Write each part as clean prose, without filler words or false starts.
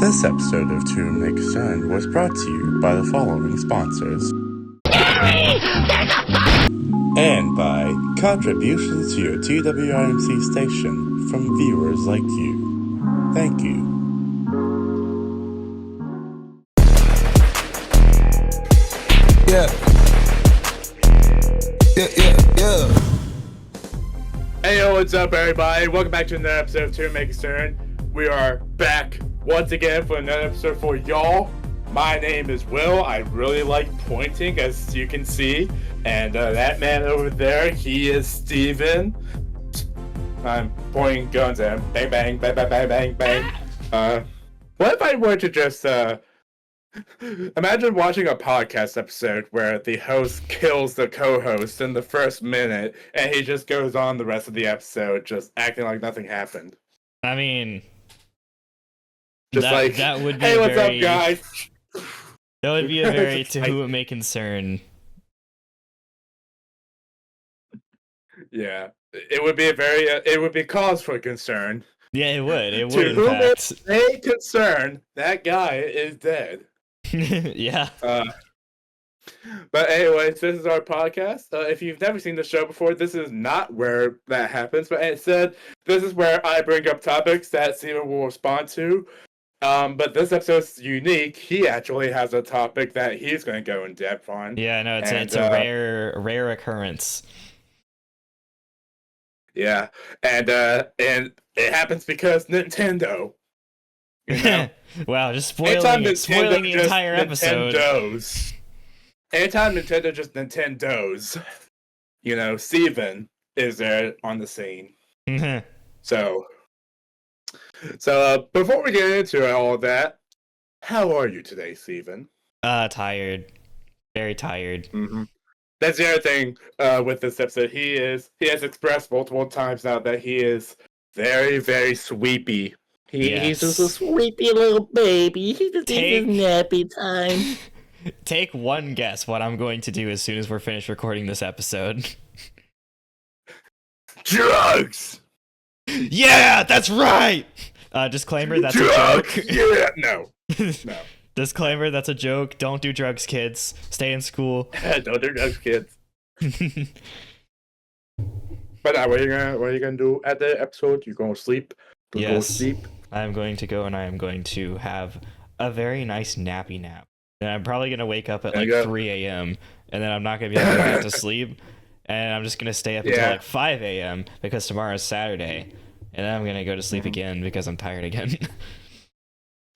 This episode of To Make Concern was brought to you by the following sponsors. And by contributions to your TWIMC station from viewers like you. Thank you. Yeah. Hey yo, what's up everybody? Welcome back to another episode of To Make Concern. We are back once again for another episode for y'all. My name is Will. I really like pointing, as you can see. And that man over there, he is Steven. I'm pointing guns at him. Bang, bang, bang, bang, bang, bang, bang. What if I were to just, imagine watching a podcast episode where the host kills the co-host in the first minute, and he just goes on the rest of the episode just acting like nothing happened. I mean, Just that would be hey, what's very, up, guys? That would be a very to whom it may concern. Yeah, it would be it would be cause for concern. Yeah, it would. It To would, in whom fact. it may concern, that guy is dead. Yeah. But anyways, this is our podcast. If you've never seen the show before, this is not where that happens. But instead, this is where I bring up topics that Steven will respond to. But this episode's unique. He actually has a topic that he's going to go in depth on. Yeah, no, it's a rare occurrence. Yeah, and it happens because Nintendo. You know? Wow, just spoiling the entire episode. Anytime Nintendo just Nintendos, you know, Steven is there on the scene. So before we get into all of that, how are you today, Steven? Tired. Very tired. Mm-hmm. That's the other thing with this episode. He has expressed multiple times now that he is very, very sweepy. He's just a sweepy little baby. He just needs his nappy time. Take one guess what I'm going to do as soon as we're finished recording this episode. Drugs! Yeah, that's right! Disclaimer, that's drugs! a joke. Yeah, no. No. Disclaimer, that's a joke. Don't do drugs, kids. Stay in school. Don't do drugs, kids. But what are you gonna do at the episode? You gonna sleep? Yes. Go sleep? I'm going to go and I am going to have a very nice nappy nap. And I'm probably going to wake up at like 3 a.m. and then I'm not going to be able to get to sleep. And I'm just going to stay up until like 5 a.m. because tomorrow is Saturday. And then I'm going to go to sleep again because I'm tired again.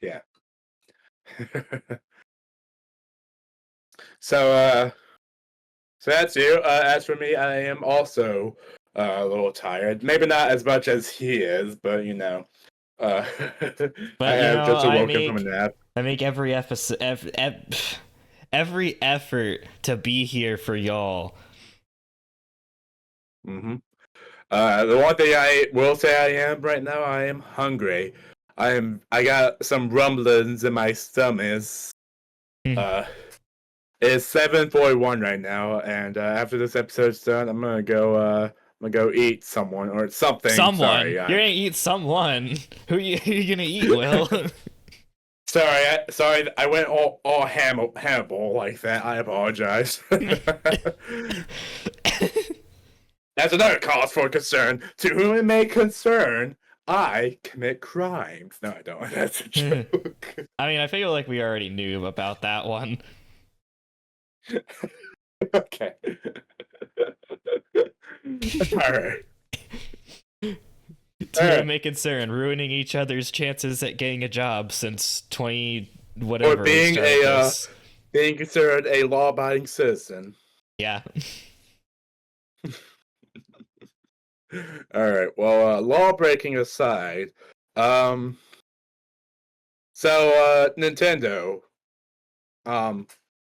Yeah. So that's you. As for me, I am also a little tired. Maybe not as much as he is, but you know. But I have just awoken from a nap. I make every every effort to be here for y'all. Mm-hmm. The one thing I will say I am right now, I am hungry. I got some rumblings in my stomach. It's 7:41 right now, and after this episode's done, I'm gonna go eat someone or something. Someone? Sorry, You're gonna eat someone? Who are you gonna eat, Will? Sorry, I went all Hannibal like that. I apologize. That's another cause for concern. To whom it may concern, I commit crimes. No, I don't. That's a joke. I mean, I feel like we already knew about that one. Okay. Alright. To make concern, ruining each other's chances at getting a job since 20 whatever. Or being considered a law-abiding citizen. Yeah. Alright, well, law breaking aside, Nintendo,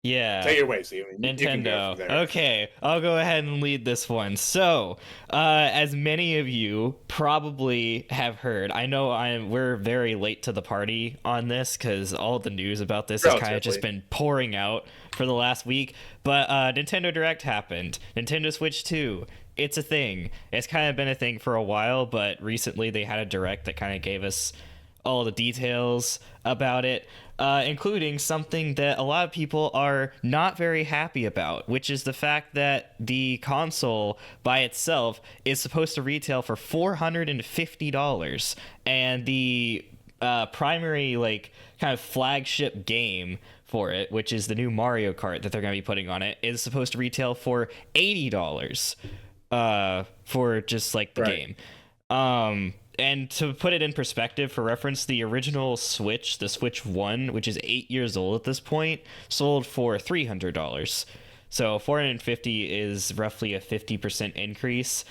yeah. take it away, Steven. Nintendo. Okay, I'll go ahead and lead this one. So, as many of you probably have heard, I know we're very late to the party on this because all the news about this has kind of just been pouring out for the last week. But Nintendo Direct happened. Nintendo Switch 2. It's a thing. It's kind of been a thing for a while, but recently they had a Direct that kind of gave us all the details about it, including something that a lot of people are not very happy about, which is the fact that the console by itself is supposed to retail for $450, and the primary like kind of flagship game for it, which is the new Mario Kart that they're going to be putting on it, is supposed to retail for $80 for just like the game. And to put it in perspective, for reference, the original Switch, the Switch 1, which is 8 years old at this point, sold for $300. So $450 is roughly a 50% increase.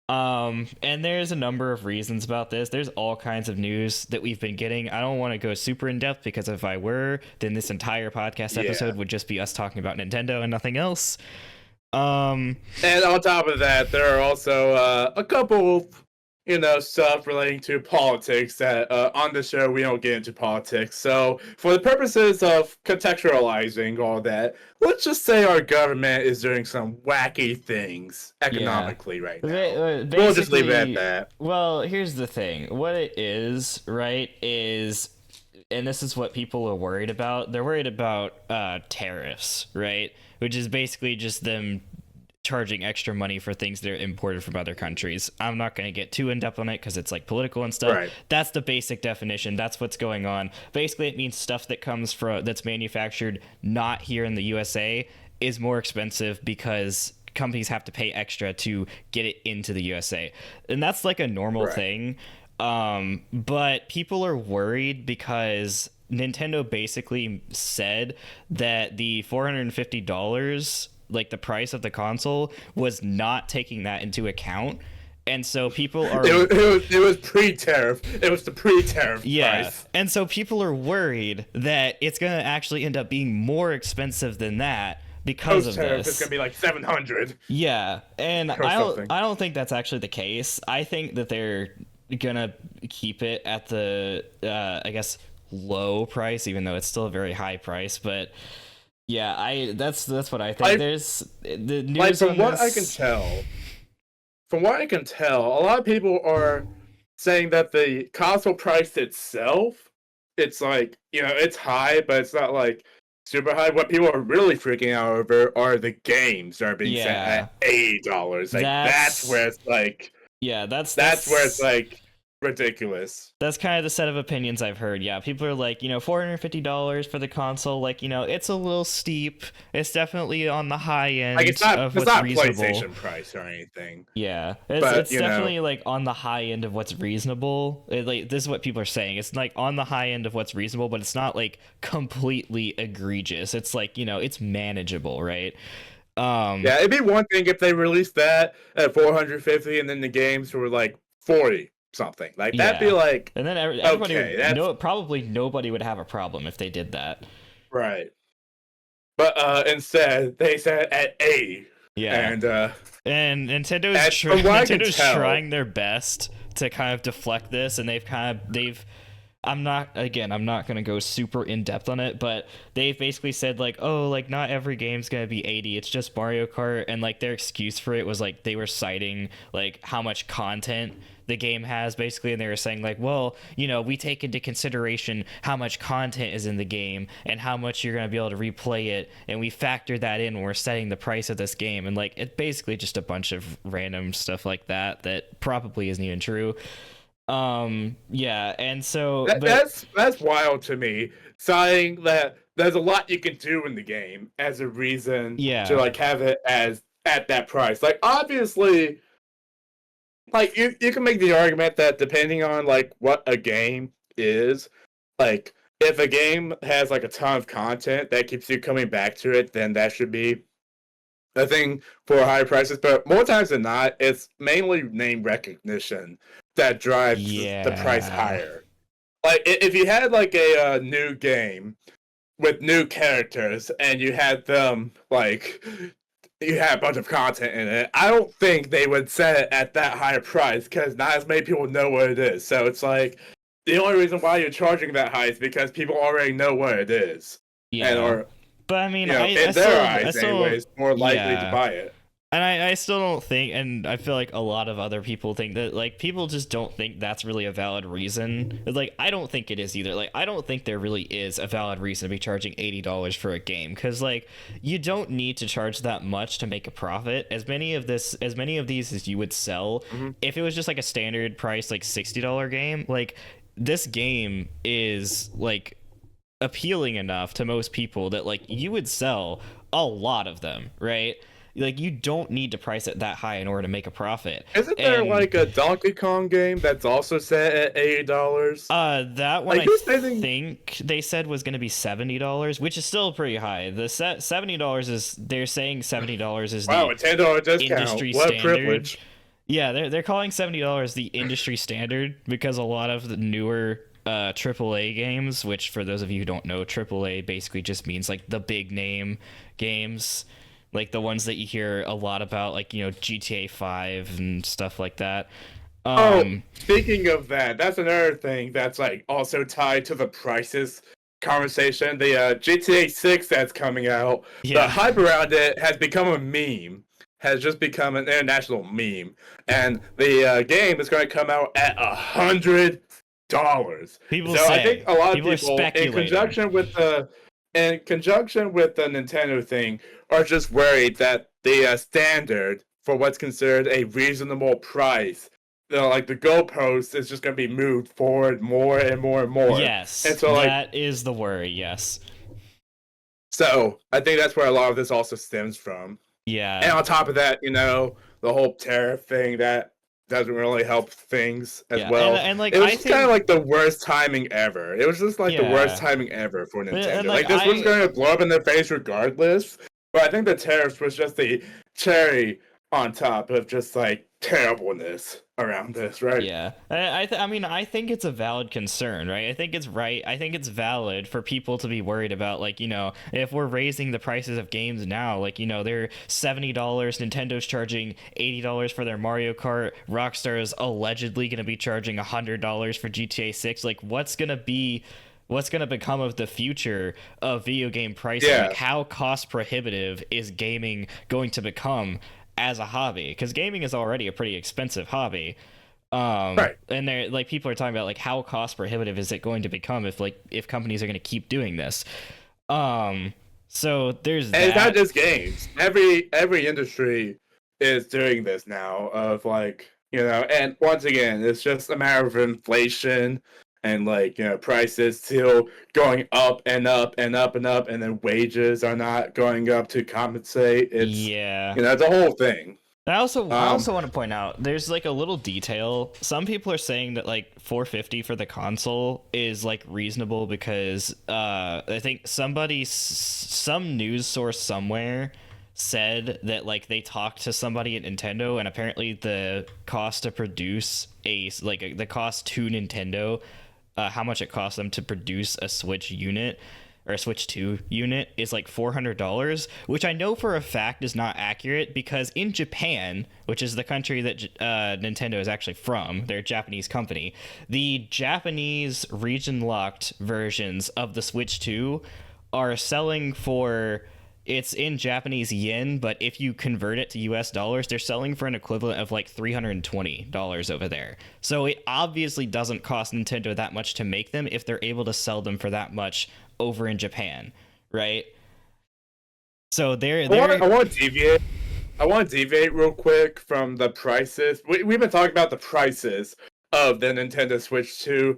And there's a number of reasons about this. There's all kinds of news that we've been getting. I don't want to go super in depth, because if I were, then this entire podcast episode would just be us talking about Nintendo and nothing else. And on top of that, there are also a couple, stuff relating to politics that on the show we don't get into politics. So for the purposes of contextualizing all that, let's just say our government is doing some wacky things economically right now. We'll just leave it at that. Well, here's the thing. What it is, right, is, and this is what people are worried about. They're worried about tariffs, right? Which is basically just them charging extra money for things that are imported from other countries. I'm not going to get too in depth on it because it's like political and stuff. Right. That's the basic definition. That's what's going on. Basically, it means stuff that comes from, that's manufactured not here in the USA is more expensive because companies have to pay extra to get it into the USA. And that's like a normal thing. But people are worried because Nintendo basically said that the $450, like the price of the console, was not taking that into account. And so people are... It was pre-tariff. It was the pre-tariff price. And so people are worried that it's going to actually end up being more expensive than that because of this. It's going to be like $700. Yeah, and I don't think that's actually the case. I think that they're going to keep it at the, I guess, low price, even though it's still a very high price, but... Yeah, that's what I think. There's the news like from on what this... I can tell, a lot of people are saying that the console price itself, it's like, it's high, but it's not like super high. What people are really freaking out over are the games that are being set at $80. Like that's where it's like, that's where it's like ridiculous. That's kind of the set of opinions I've heard. Yeah, people are like, $450 for the console, like, it's a little steep. It's definitely on the high end, like, it's not reasonable. PlayStation price or anything. Yeah, it's definitely like on the high end of what's reasonable. Like, this is what people are saying. It's like on the high end of what's reasonable, but it's not like completely egregious. It's like, it's manageable, right? Yeah, it'd be one thing if they released that at $450 and then the games were like $40 something. Like, that'd be like, and then everybody probably nobody would have a problem if they did that. Right. But instead they said at $80. Yeah. And Nintendo's trying their best to kind of deflect this, and I'm not going to go super in depth on it, but they've basically said like, oh, like not every game's going to be $80. It's just Mario Kart. And like their excuse for it was like they were citing like how much content the game has basically. And they were saying like, well, we take into consideration how much content is in the game and how much you're going to be able to replay it. And we factor that in when we're setting the price of this game. And like, it's basically just a bunch of random stuff like that probably isn't even true. And so that's wild to me, saying that there's a lot you can do in the game as a reason to like have it as at that price. Like, obviously, like you can make the argument that depending on like what a game is, like if a game has like a ton of content that keeps you coming back to it, then that should be a thing for high prices. But more times than not, it's mainly name recognition that drives the price higher. Like, if you had like a new game with new characters and you had them like, you had a bunch of content in it, I don't think they would set it at that higher price because not as many people know what it is. So it's like, the only reason why you're charging that high is because people already know what it is. Yeah. And but I mean, in their eyes, anyways, more likely to buy it. And I still don't think, and I feel like a lot of other people think that, like, people just don't think that's really a valid reason. Like, I don't think it is either. Like, I don't think there really is a valid reason to be charging $80 for a game, because, like, you don't need to charge that much to make a profit. As many of these as you would sell, if it was just like a standard price, like $60 game, like, this game is like appealing enough to most people that like you would sell a lot of them, right? Like, you don't need to price it that high in order to make a profit. Isn't there like a Donkey Kong game that's also set at $80? That one Like, think they said was going to be $70, which is still pretty high. The $70 is, they're saying $70 is wow, a $10 discount. industry What standard. privilege. Yeah, they're calling $70 the industry standard because a lot of the newer AAA games, which for those of you who don't know, AAA basically just means like the big name games, like the ones that you hear a lot about, like, you know, GTA 5 and stuff like that. Speaking of that, that's another thing that's like also tied to the prices conversation. The GTA 6 that's coming out, the hype around it has become a meme. Has just become an international meme, and the game is going to come out at $100. People so say, I think a lot of people people, are in conjunction with the Nintendo thing, are just worried that the standard for what's considered a reasonable price, like the goalpost, is just going to be moved forward more and more and more. Yes, and so that is the worry. Yes. So I think that's where a lot of this also stems from. Yeah. And on top of that, you know, the whole tariff thing that doesn't really help things as well. And like, it was I just think kind of like the worst timing ever. It was just like the worst timing ever for Nintendo. Like, this was going to blow up in their face regardless. But I think the tariffs was just the cherry on top of just like terribleness around this, right? Yeah. I mean, I think it's a valid concern, right? I think it's right. I think it's valid for people to be worried about, like, you know, if we're raising the prices of games now, like, you know, they're $70, Nintendo's charging $80 for their Mario Kart, Rockstar's allegedly going to be charging $100 for GTA 6. Like, what's going to become of the future of video game pricing? Yeah. Like, how cost prohibitive is gaming going to become as a hobby? Because gaming is already a pretty expensive hobby. Right. And they're like, people are talking about like how cost prohibitive is it going to become if companies are going to keep doing this. So there's that. And it's not just games. Every industry is doing this now, of like, you know, and once again, it's just a matter of inflation and, like, you know, prices still going up and up and up and up, and then wages are not going up to compensate. It's, you know, it's a whole thing. I also want to point out, there's like a little detail. Some people are saying that like $450 for the console is like reasonable because I think some news source somewhere said that like they talked to somebody at Nintendo, and apparently the cost to produce the cost to Nintendo, how much it costs them to produce a Switch unit or a Switch 2 unit is like $400, which I know for a fact is not accurate, because in Japan, which is the country that Nintendo is actually from, they're a Japanese company, the Japanese region-locked versions of the Switch 2 are selling for... It's in Japanese yen, but if you convert it to US dollars, they're selling for an equivalent of like $320 over there. So it obviously doesn't cost Nintendo that much to make them if they're able to sell them for that much over in Japan, right? So I want to deviate real quick from the prices. We've been talking about the prices of the Nintendo Switch 2.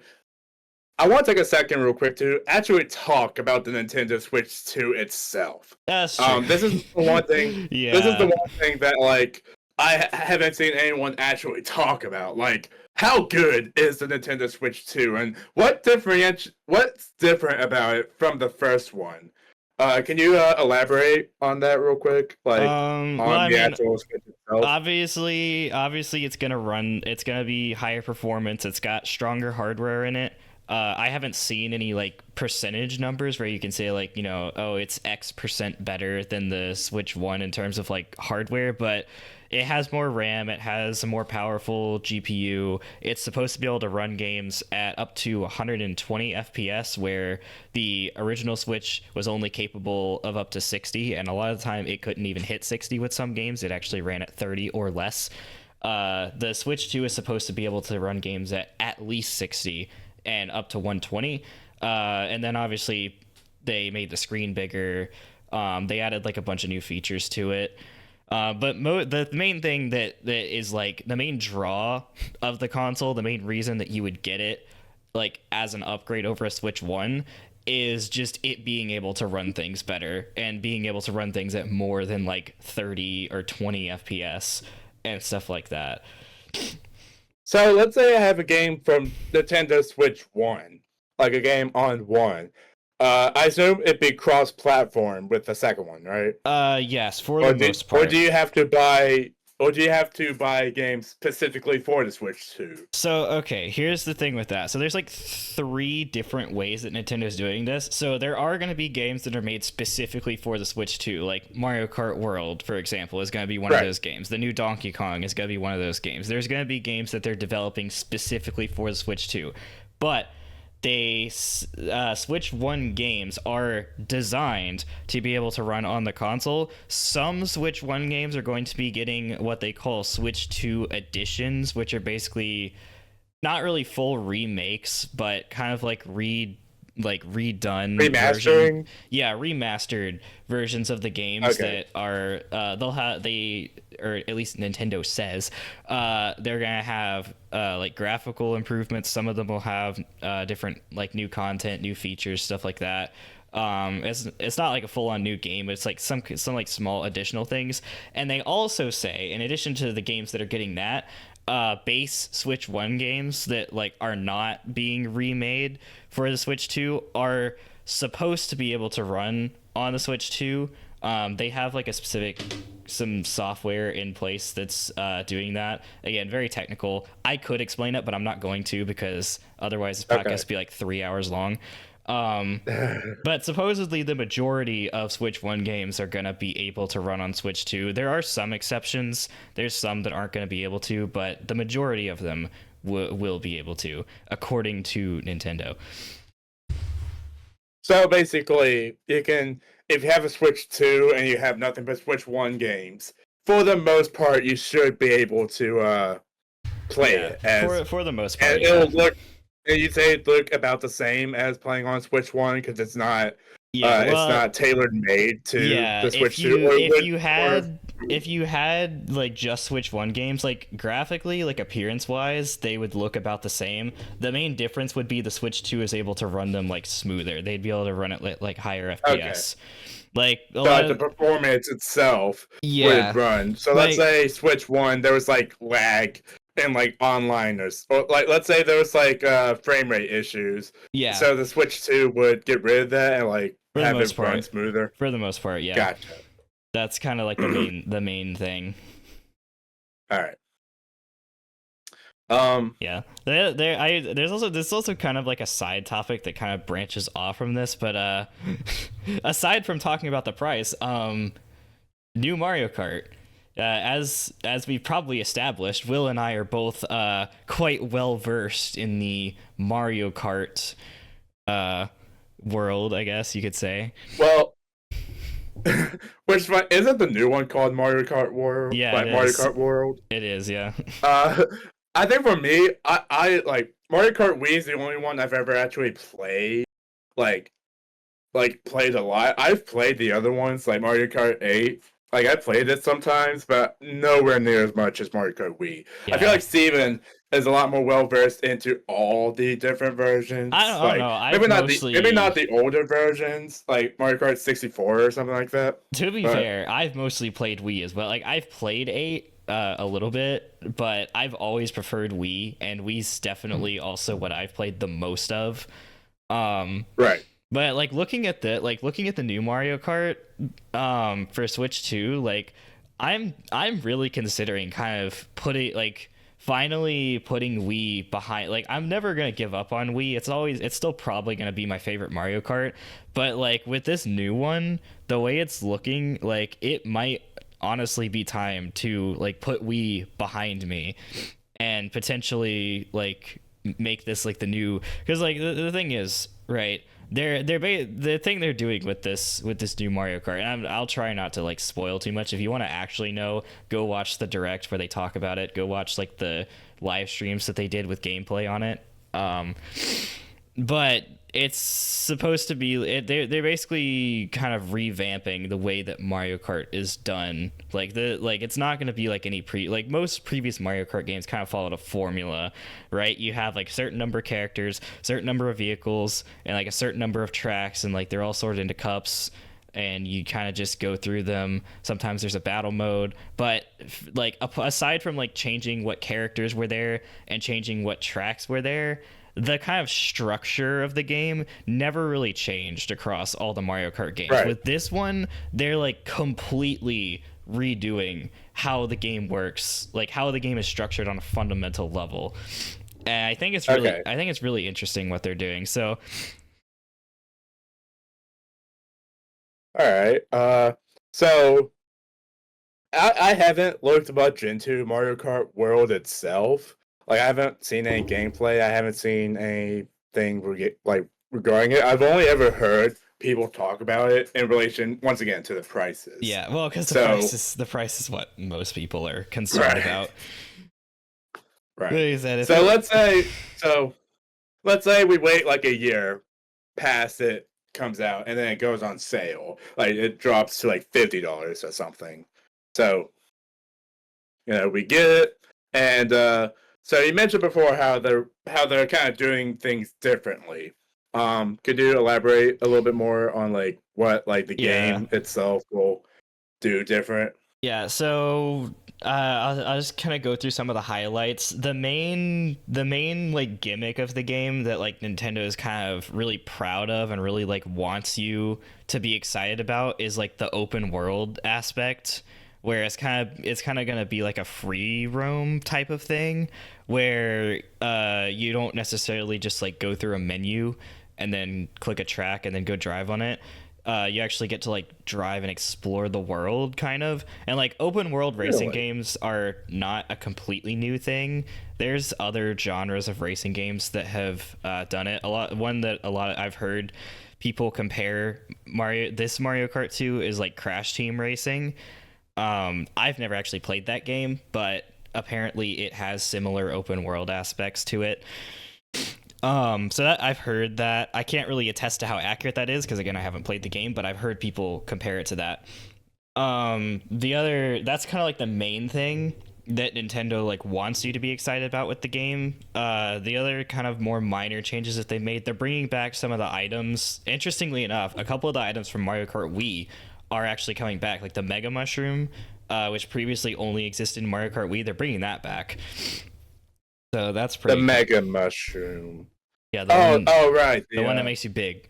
I want to take a second real quick to actually talk about the Nintendo Switch 2 itself. That's true. This is the one thing. Yeah. This is the one thing that, like, I haven't seen anyone actually talk about. Like, how good is the Nintendo Switch 2, and what's different about it from the first one? Can you elaborate on that real quick? Like, actual Switch itself? Obviously it's gonna be higher performance. It's got stronger hardware in it. I haven't seen any like percentage numbers where you can say like, oh, it's X% better than the Switch 1 in terms of like hardware, but it has more RAM, it has a more powerful GPU. It's supposed to be able to run games at up to 120 FPS, where the original Switch was only capable of up to 60, and a lot of the time it couldn't even hit 60 with some games. It actually ran at 30 or less. The Switch 2 is supposed to be able to run games at least 60 and up to 120. And then obviously they made the screen bigger. They added like a bunch of new features to it. But the main thing that is like the main draw of the console, the main reason that you would get it like as an upgrade over a Switch 1 is just it being able to run things better and being able to run things at more than like 30 or 20 FPS and stuff like that. So let's say I have a game from Nintendo Switch 1, like a game on 1. I assume it'd be cross-platform with the second one, right? Yes, for the most part. Or do you have to buy games specifically for the Switch 2? So, okay, here's the thing with that. So there's like 3 different ways that Nintendo's doing this. So there are going to be games that are made specifically for the Switch 2, like Mario Kart World, for example, is going to be one of those games. The new Donkey Kong is going to be one of those games. There's going to be games that they're developing specifically for the Switch 2. But Switch 1 games are designed to be able to run on the console. Some Switch 1 games are going to be getting what they call Switch 2 editions, which are basically not really full remakes, but kind of like redone remastered versions of the games that are or at least Nintendo says they're gonna have like graphical improvements. Some of them will have different like new content, new features, stuff like that. It's not like a full-on new game, but it's like some like small additional things. And they also say, in addition to the games that are getting that, base Switch 1 games that like are not being remade for the Switch 2 are supposed to be able to run on the Switch 2. They have like some software in place that's doing that. Again, very technical. I could explain it, but I'm not going to, because otherwise this podcast would be like 3 hours long. But supposedly the majority of Switch 1 games are going to be able to run on Switch 2. There are some exceptions. There's some that aren't going to be able to, but the majority of them will be able to, according to Nintendo. So basically, if you have a Switch 2 and you have nothing but Switch 1 games, for the most part, you should be able to play it. For the most part, and it'll look. And you say it look about the same as playing on Switch 1 because it's not it's not tailor made to the Switch 2. If you had like just Switch 1 games, like graphically, like appearance wise, they would look about the same. The main difference would be the Switch 2 is able to run them like smoother. They'd be able to run it like higher FPS. Like the performance itself would run. So let's say Switch 1, there was like lag and like online or like let's say there was like frame rate issues. Yeah. So the Switch 2 would get rid of that and like have it run smoother. For the most part, yeah. Gotcha. That's kind of like the main thing. All right. Yeah. There's also kind of like a side topic that kind of branches off from this, but aside from talking about the price, new Mario Kart. As we've probably established, Will and I are both quite well versed in the Mario Kart world, I guess you could say. Well, isn't the new one called Mario Kart World? Yeah, like Mario Kart World. It is, yeah. I think for me, I like Mario Kart Wii is the only one I've ever actually played. Like played a lot. I've played the other ones, like Mario Kart 8. Like, I played it sometimes, but nowhere near as much as Mario Kart Wii. Yeah. I feel like Steven is a lot more well-versed into all the different versions. I don't know. Maybe not the older versions, like Mario Kart 64 or something like that. To be fair, I've mostly played Wii as well. Like, I've played 8 a little bit, but I've always preferred Wii, and Wii's definitely also what I've played the most of. Right. But like looking at the new Mario Kart for Switch 2, like I'm really considering kind of finally putting Wii behind, like, I'm never gonna give up on Wii. It's still probably gonna be my favorite Mario Kart, but like with this new one, the way it's looking, like it might honestly be time to like put Wii behind me and potentially like make this like the new, because like the thing is, right, the thing they're doing with this new Mario Kart, and I'll try not to like spoil too much. If you want to actually know, go watch the direct where they talk about it. Go watch like the live streams that they did with gameplay on it. But it's supposed to be, they're basically kind of revamping the way that Mario Kart is done. Like it's not going to be like like most previous Mario Kart games kind of followed a formula, right? You have like a certain number of characters, certain number of vehicles, and like a certain number of tracks, and like they're all sorted into cups, and you kind of just go through them. Sometimes there's a battle mode, but like aside from like changing what characters were there and changing what tracks were there, the kind of structure of the game never really changed across all the Mario Kart games. Right. With this one, they're like completely redoing how the game works, like how the game is structured on a fundamental level. And I think it's really interesting what they're doing. So all right. So I haven't looked much into Mario Kart World itself. Like, I haven't seen any gameplay. I haven't seen anything regarding it. I've only ever heard people talk about it in relation, once again, to the prices. yeah, well, because the price is what most people are concerned about. Right. So let's say we wait like a year past it comes out, and then it goes on sale. Like, it drops to like $50 or something. So, we get it, and so you mentioned before how they're kind of doing things differently. Could you elaborate a little bit more on like what like the game itself will do different? Yeah, so I'll just kind of go through some of the highlights. The main like gimmick of the game that like Nintendo is kind of really proud of and really like wants you to be excited about is like the open world aspect, where it's kind of gonna be like a free roam type of thing, where you don't necessarily just like go through a menu and then click a track and then go drive on it. You actually get to like drive and explore the world, kind of. And like open world racing games are not a completely new thing. There's other genres of racing games that have done it. I've heard people compare this Mario Kart to is like Crash Team Racing. I've never actually played that game, but apparently it has similar open world aspects to it. So that I've heard that. I can't really attest to how accurate that is because again, I haven't played the game, but I've heard people compare it to that. That's kind of like the main thing that Nintendo like wants you to be excited about with the game. The other kind of more minor changes that they made, they're bringing back some of the items. Interestingly enough, a couple of the items from Mario Kart Wii are actually coming back, like the Mega Mushroom, which previously only existed in Mario Kart Wii. They're bringing that back. So that's pretty. The Mega Mushroom. Yeah. Right. The one that makes you big.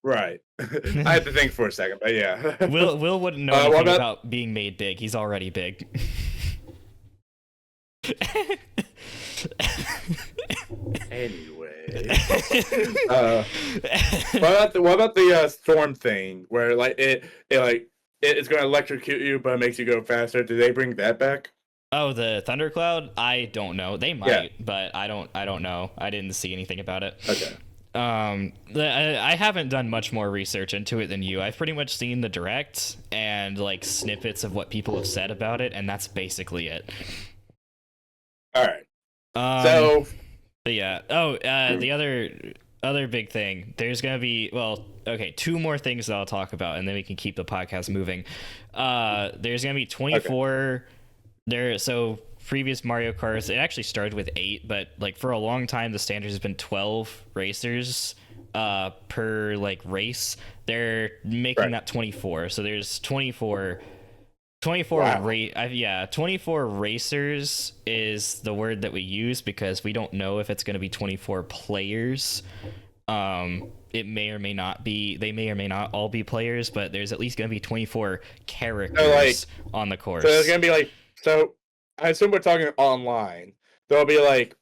Right. I had to think for a second, but yeah. Will wouldn't know anything about being made big. He's already big. Anyway, what about the storm thing where like it's going to electrocute you but it makes you go faster? Do they bring that back? Oh, the thundercloud? I don't know. They might, but I don't know. I didn't see anything about it. Okay. I haven't done much more research into it than you. I've pretty much seen the direct and like snippets of what people have said about it, and that's basically it. All right. But yeah. The other big thing. There's gonna be two more things that I'll talk about, and then we can keep the podcast moving. There's gonna be 24. Okay. So previous Mario Karts, it actually started with 8, but like for a long time the standard has been 12 racers per like race. They're making that 24. So there's 24 wow. 24 racers is the word that we use because we don't know if it's going to be 24 players. It may or may not be. They may or may not all be players, but there's at least going to be 24 characters on the course. So there's going to be I assume we're talking online. There'll be like,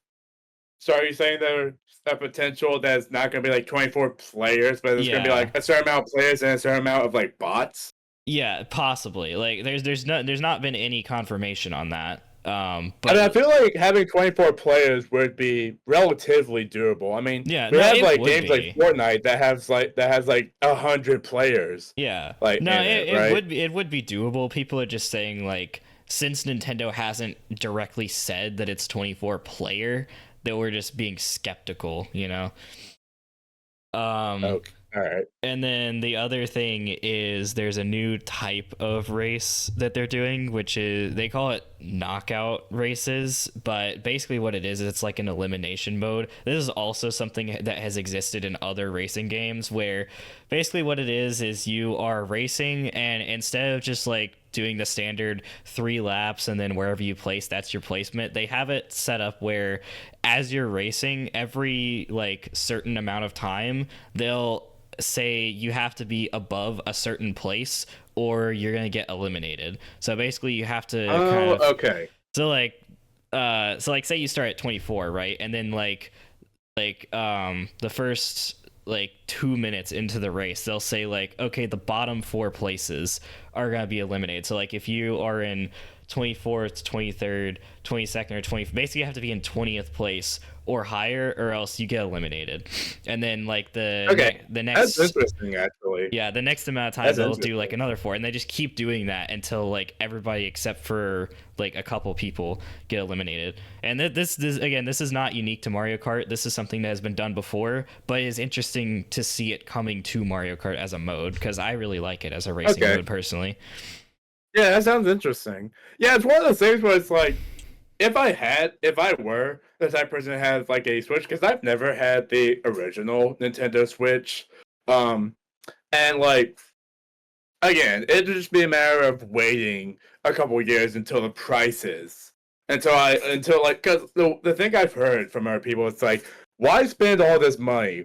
so are you saying there's a potential that's not going to be like 24 players, but there's going to be like a certain amount of players and a certain amount of like bots? Yeah, possibly. Like there's not been any confirmation on that. But I mean, I feel like having 24 players would be relatively doable. I mean, yeah, we no, have it like would games be. like Fortnite that has like 100 players. Yeah. Like No, in it, right? it would be doable. People are just saying like since Nintendo hasn't directly said that it's 24 player, that we're just being skeptical, you know. Okay. All right. And then the other thing is there's a new type of race that they're doing, which is they call it knockout races, but basically what it is it's like an elimination mode. This is also something that has existed in other racing games where basically what it is you are racing and instead of just like doing the standard 3 laps and then wherever you place that's your placement, they have it set up where as you're racing every like certain amount of time they'll say you have to be above a certain place or you're gonna get eliminated. So basically you have to Okay. So like say you start at 24, right? And then the first like 2 minutes into the race they'll say like, okay, the bottom 4 places are gonna be eliminated. So like if you are in 24th, 23rd, 22nd, or 20th, basically you have to be in 20th place or higher or else you get eliminated. And then like the next, that's interesting actually. yeah, the next amount of time they'll do like another 4 and they just keep doing that until like everybody except for like a couple people get eliminated. And this again, this is not unique to Mario Kart. This is something that has been done before, but it's interesting to see it coming to Mario Kart as a mode because I really like it as a racing mode personally. Yeah, that sounds interesting. Yeah, it's one of those things where it's like, if I were the type of person that has like a Switch, because I've never had the original Nintendo Switch, and like again, it'd just be a matter of waiting a couple years until the prices, until like, because the thing I've heard from other people, it's like, why spend all this money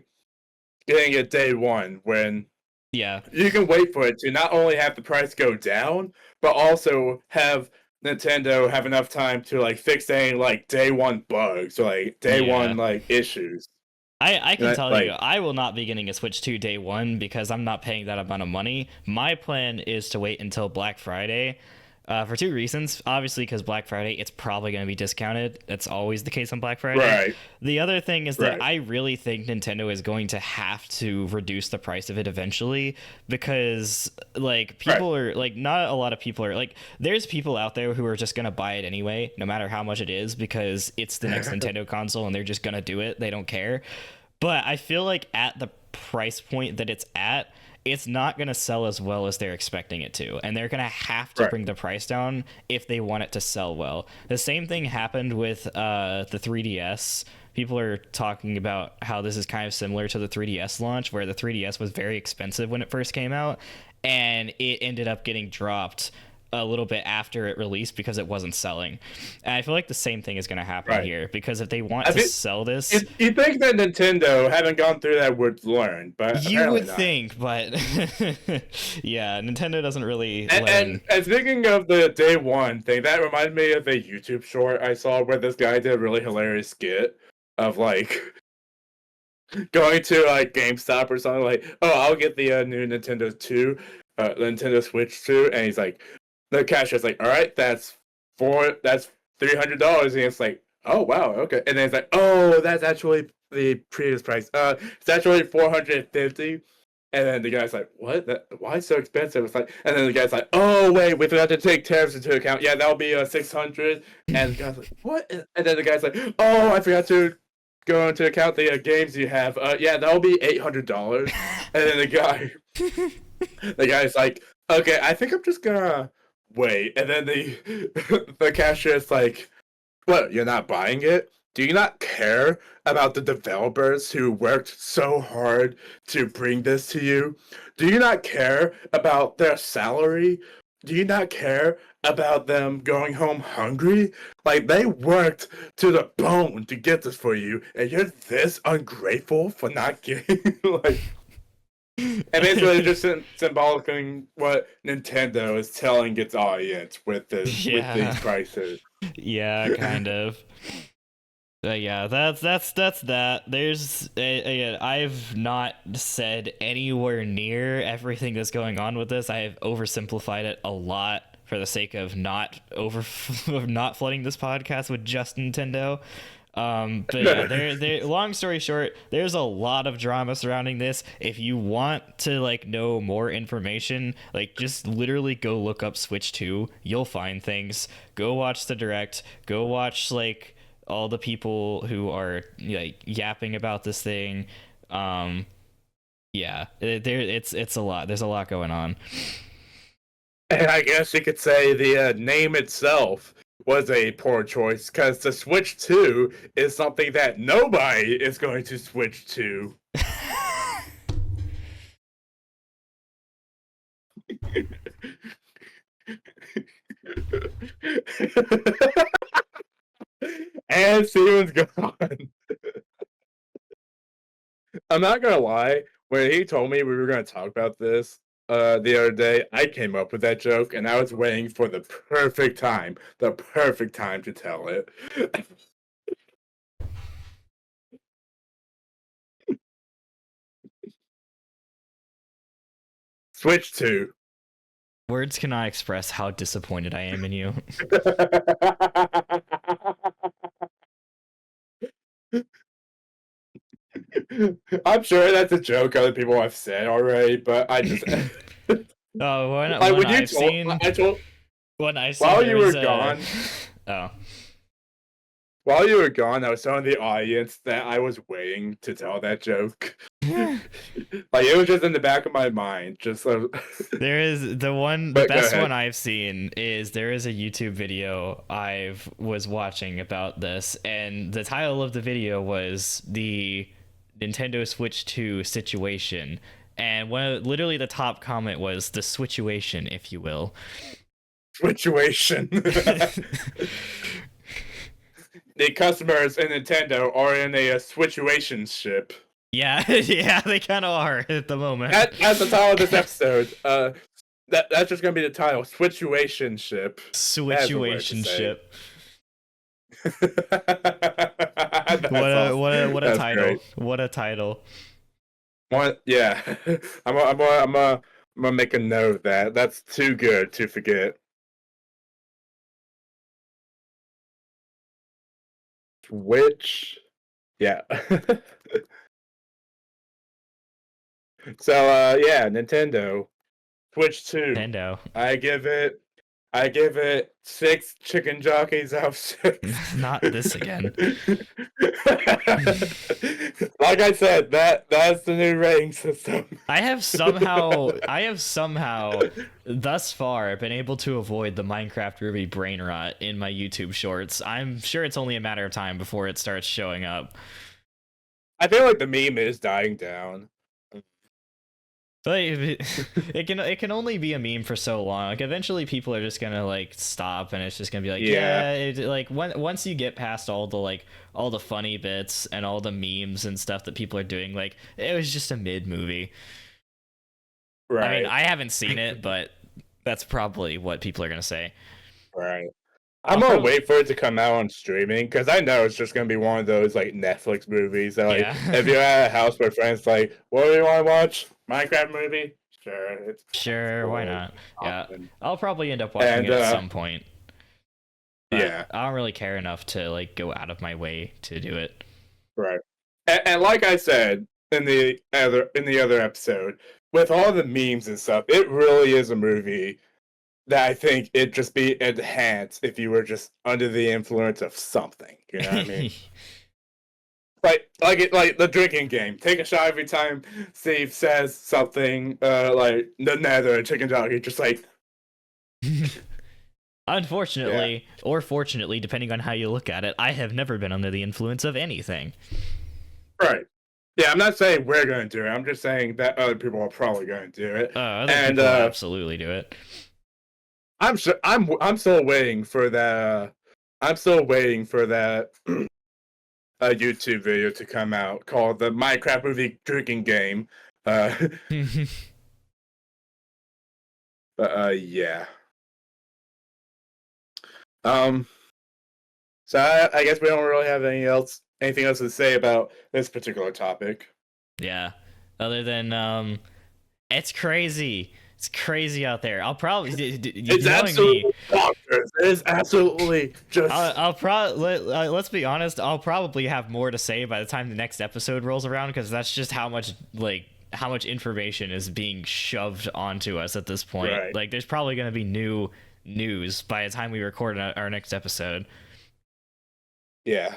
getting it day one when you can wait for it to not only have the price go down, but also have Nintendo have enough time to like fix any like day one bugs or like day one like issues. I can tell you, I will not be getting a Switch 2 day one because I'm not paying that amount of money. My plan is to wait until Black Friday. For 2 reasons. Obviously, because Black Friday, it's probably going to be discounted. That's always the case on Black Friday. Right. The other thing is that I really think Nintendo is going to have to reduce the price of it eventually because, like, people are, like, not a lot of people are, like, there's people out there who are just going to buy it anyway, no matter how much it is, because it's the next Nintendo console and they're just going to do it. They don't care. But I feel like at the price point that it's at, it's not going to sell as well as they're expecting it to. And they're going to have to bring the price down if they want it to sell well. The same thing happened with the 3DS. People are talking about how this is kind of similar to the 3DS launch, where the 3DS was very expensive when it first came out, and it ended up getting dropped a little bit after it released because it wasn't selling. And I feel like the same thing is going to happen here because if they want to sell this, you think that Nintendo, having gone through that, would learn, but you would not. think, but yeah, Nintendo doesn't really learn. And speaking of the day one thing, that reminded me of a YouTube short I saw where this guy did a really hilarious skit of like going to like GameStop or something, like, oh, I'll get the new Nintendo Switch 2, and he's like, the cashier's like, all right, that's $300, and it's like, oh wow, okay, and then it's like, oh, that's actually the previous price. It's actually $450, and then the guy's like, what? Why so expensive? It's like, and then the guy's like, oh wait, we forgot to take tariffs into account. Yeah, that'll be $600, and the guy's like, what? And then the guy's like, oh, I forgot to go into account the games you have. Yeah, that'll be $800, and then the guy's like, okay, I think I'm just gonna wait. And then the cashier's like, what, you're not buying it? Do you not care about the developers who worked so hard to bring this to you? Do you not care about their salary? Do you not care about them going home hungry? Like, they worked to the bone to get this for you, and you're this ungrateful for not getting like. And basically just symbolically what Nintendo is telling its audience with with these prices. Yeah, kind of. Yeah, that's that. There's I've not said anywhere near everything that's going on with this. I have oversimplified it a lot for the sake of not of not flooding this podcast with just Nintendo. But yeah, there. Long story short, there's a lot of drama surrounding this. If you want to like know more information, like just literally go look up Switch 2. You'll find things. Go watch the direct. Go watch like all the people who are like yapping about this thing. Yeah, it's a lot. There's a lot going on. And I guess you could say the name itself was a poor choice because the Switch 2 is something that nobody is going to switch to. And Steven's gone. I'm not gonna lie, when he told me we were gonna talk about this the other day, I came up with that joke and I was waiting for the perfect time to tell it. Switch 2. Words cannot express how disappointed I am in you. I'm sure that's a joke other people have said already, but I just Oh, like one when you I've told seen. I told One I've seen. while you were there's gone. Oh. While you were gone, I was telling the audience that I was waiting to tell that joke. Like it was just in the back of my mind, just so. There is the But go best ahead. one I've seen is there is a YouTube video I was watching about this, and the title of the video was the Nintendo Switch 2 situation, and literally the top comment was the Switchuation, if you will. Switchuation. The customers in Nintendo are in a Switchuationship. Yeah, yeah, they kind of are at the moment. That's the title of this episode. That's just gonna be the title. Switchuationship. Switchuationship. Awesome. What a That's title. great. What a title. Yeah. I'm gonna make a note of that. That's too good to forget. Switch. Yeah. So yeah, Nintendo Switch 2. Nintendo. I give it 6 chicken jockeys out of 6. Not this again. Like I said, that's the new rating system. I have somehow thus far been able to avoid the Minecraft Ruby brain rot in my YouTube shorts. I'm sure it's only a matter of time before it starts showing up. I feel like the meme is dying down. But it can only be a meme for so long. Like eventually people are just gonna like stop, and it's just gonna be like like once you get past all the funny bits and all the memes and stuff that people are doing, like it was just a mid movie. Right. I mean, I haven't seen it, but that's probably what people are gonna say. Right. I'm gonna wait for it to come out on streaming because I know it's just gonna be one of those like Netflix movies that like if you're at a house with friends, like, what do you want to watch? Minecraft movie? Sure, why not? Often. Yeah, I'll probably end up watching it at some point. Yeah, I don't really care enough to like go out of my way to do it. Right. And like I said in the other episode, with all the memes and stuff, it really is a movie that I think it'd just be enhanced if you were just under the influence of something. You know what I mean? like the drinking game. Take a shot every time Steve says something like the nether chicken jockey, just like. Unfortunately, or fortunately, depending on how you look at it, I have never been under the influence of anything. Right. Yeah, I'm not saying we're going to do it. I'm just saying that other people are probably going to do it. Other people absolutely do it. I'm still waiting for that. I'm still waiting for that a YouTube video to come out called the Minecraft movie drinking game. Yeah. So I guess we don't really have anything else to say about this particular topic. Yeah. Other than it's crazy. It's crazy out there. I'll probably It's knowing me. absolutely bonkers. It is absolutely just. I'll probably let's be honest. I'll probably have more to say by the time the next episode rolls around because that's just how much information is being shoved onto us at this point. Right. Like, there's probably going to be new news by the time we record our next episode. Yeah.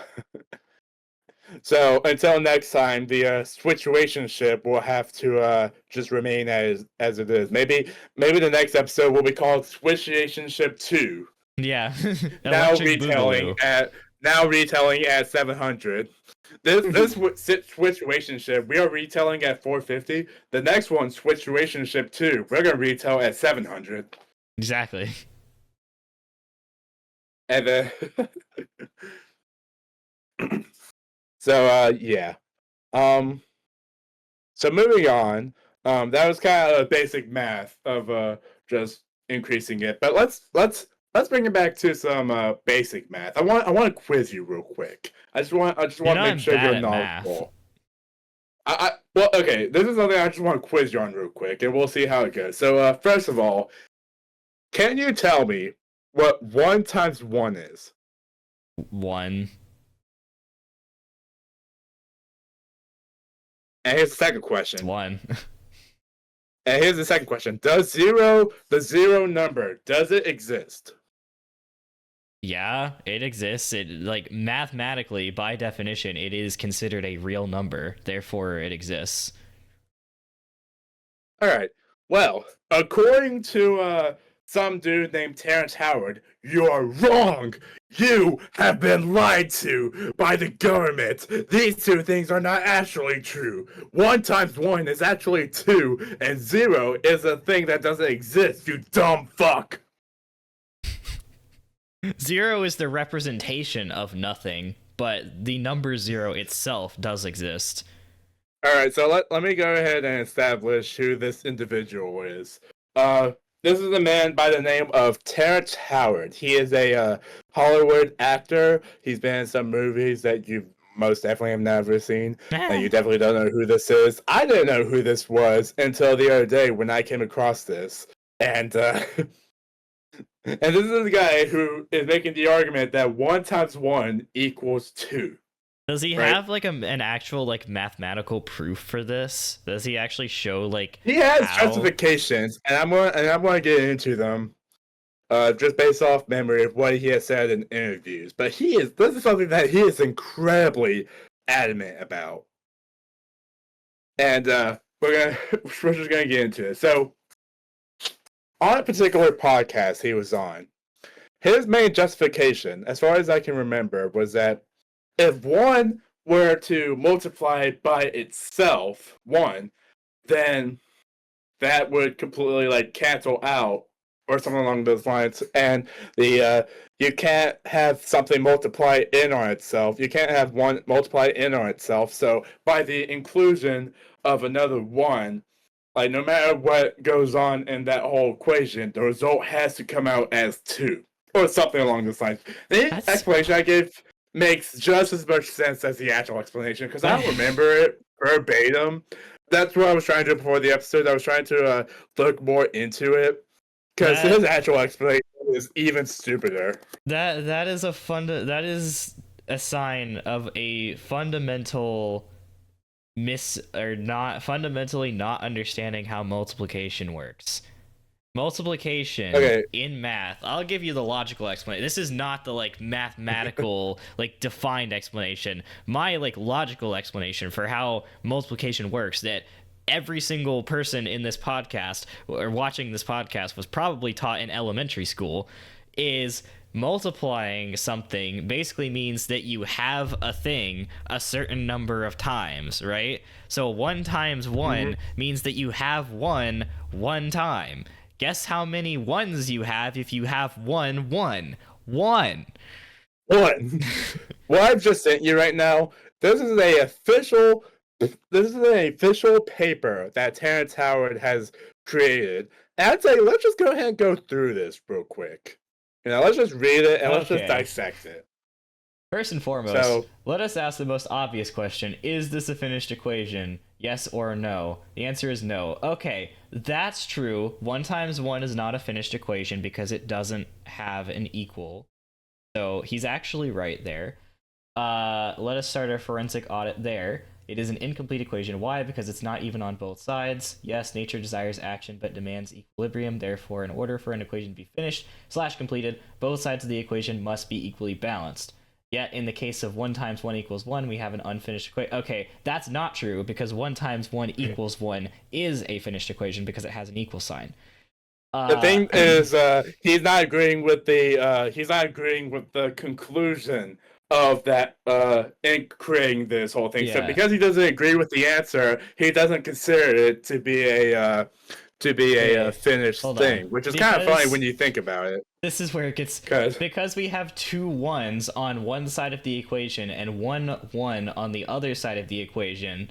So until next time, the Switchuationship will have to just remain as it is. Maybe the next episode will be called Switchuationship 2. Yeah. now retailing at 700. This Switchuationship we are retailing at 450. The next one, Switchuationship 2, we're gonna retail at 700. Exactly. And then so yeah. So moving on. That was kind of a basic math of just increasing it. But let's bring it back to some basic math. I want to quiz you real quick. I just want to make sure you're knowledgeable. Well, okay, this is something I just want to quiz you on real quick, and we'll see how it goes. So first of all, can you tell me what 1 times 1 is? 1. And here's the second question. 1. And here's the second question. The zero number, does it exist? Yeah, it exists. It, like, mathematically, by definition, it is considered a real number. Therefore, it exists. All right. Well, according to some dude named Terrence Howard, you're wrong. You have been lied to by the government. These two things are not actually true. 1 times 1 is actually 2, and 0 is a thing that doesn't exist, you dumb fuck. 0 is the representation of nothing, but the number 0 itself does exist. Alright, so let me go ahead and establish who this individual is. This is a man by the name of Terrence Howard. He is a Hollywood actor. He's been in some movies that you most definitely have never seen. And you definitely don't know who this is. I didn't know who this was until the other day when I came across this. And and this is the guy who is making the argument that 1 times 1 equals 2. Does he have like an actual like mathematical proof for this? Does he actually show like he has how? justifications, and I'm gonna get into them, just based off memory of what he has said in interviews. But this is something that he is incredibly adamant about, and we're just gonna get into it. So, on a particular podcast he was on, his main justification, as far as I can remember, was that if 1 were to multiply by itself, 1, then that would completely like cancel out or something along those lines. And the you can't have something multiply in on itself. You can't have 1 multiply in on itself. So by the inclusion of another 1, like no matter what goes on in that whole equation, the result has to come out as 2 or something along those lines. The explanation I gave makes just as much sense as the actual explanation, because I don't remember it verbatim. That's what I was trying to do before the episode. I was trying to look more into it, because his actual explanation is even stupider. That is a sign of a fundamental fundamentally not understanding how multiplication works. Multiplication in math, I'll give you the logical explanation. This is not the like mathematical like defined explanation. My like logical explanation for how multiplication works, that every single person in this podcast or watching this podcast was probably taught in elementary school, is multiplying something basically means that you have a thing a certain number of times, right? So 1 times 1 means that you have 1 time. Guess how many 1s you have if you have 1. What I've just sent you right now, this is an official paper that Terrence Howard has created. And I'd say let's just go ahead and go through this real quick. Let's just read it and let's just dissect it. First and foremost, let us ask the most obvious question. Is this a finished equation? Yes or no? The answer is no. Okay, that's true. 1 times 1 is not a finished equation because it doesn't have an equal. So he's actually right there. Let us start a forensic audit there. It is an incomplete equation. Why? Because it's not even on both sides. Yes, nature desires action but demands equilibrium. Therefore, in order for an equation to be finished / completed, both sides of the equation must be equally balanced. Yet, in the case of 1 times 1 equals 1, we have an unfinished equation. Okay, that's not true, because 1 times 1 equals 1 is a finished equation because it has an equal sign. The thing is, he's not agreeing with the conclusion of that in creating this whole thing. Yeah. So because he doesn't agree with the answer, he doesn't consider it to be a finished thing, which is kind of funny when you think about it. This is where it gets... Because we have 2 1s on one side of the equation and 1 1 on the other side of the equation,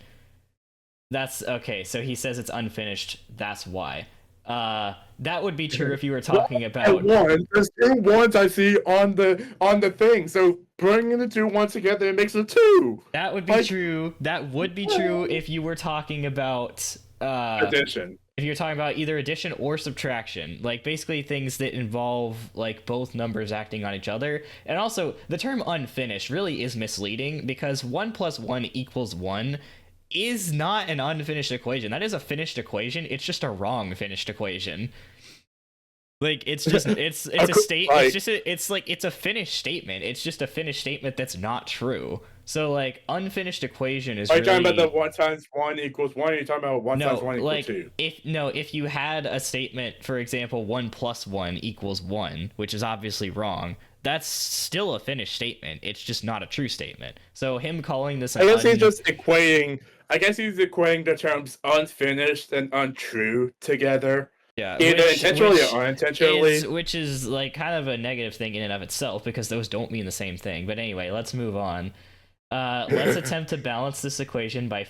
that's... Okay, so he says it's unfinished, that's why. That would be true if you were talking about... There's 2 1s I see on the thing, so bringing the 2 1s together, it makes a 2! That would be true. That would be true if you were talking about... addition. If you're talking about either addition or subtraction, like basically things that involve like both numbers acting on each other. And also, the term unfinished really is misleading because 1 plus 1 equals 1 is not an unfinished equation. That is a finished equation. It's just a wrong finished equation. Like it's just it's a state. It's a finished statement. It's just a finished statement that's not true. So like unfinished equation is. Are you talking about the 1 times 1 equals 1? Or are you talking about 1 times 1 equals 2? If you had a statement, for example, 1 plus 1 equals 1, which is obviously wrong, that's still a finished statement. It's just not a true statement. So him calling this, I guess he's equating the terms unfinished and untrue together. Yeah, either intentionally or unintentionally. Which is like kind of a negative thing in and of itself because those don't mean the same thing. But anyway, let's move on. Let's attempt to balance this equation by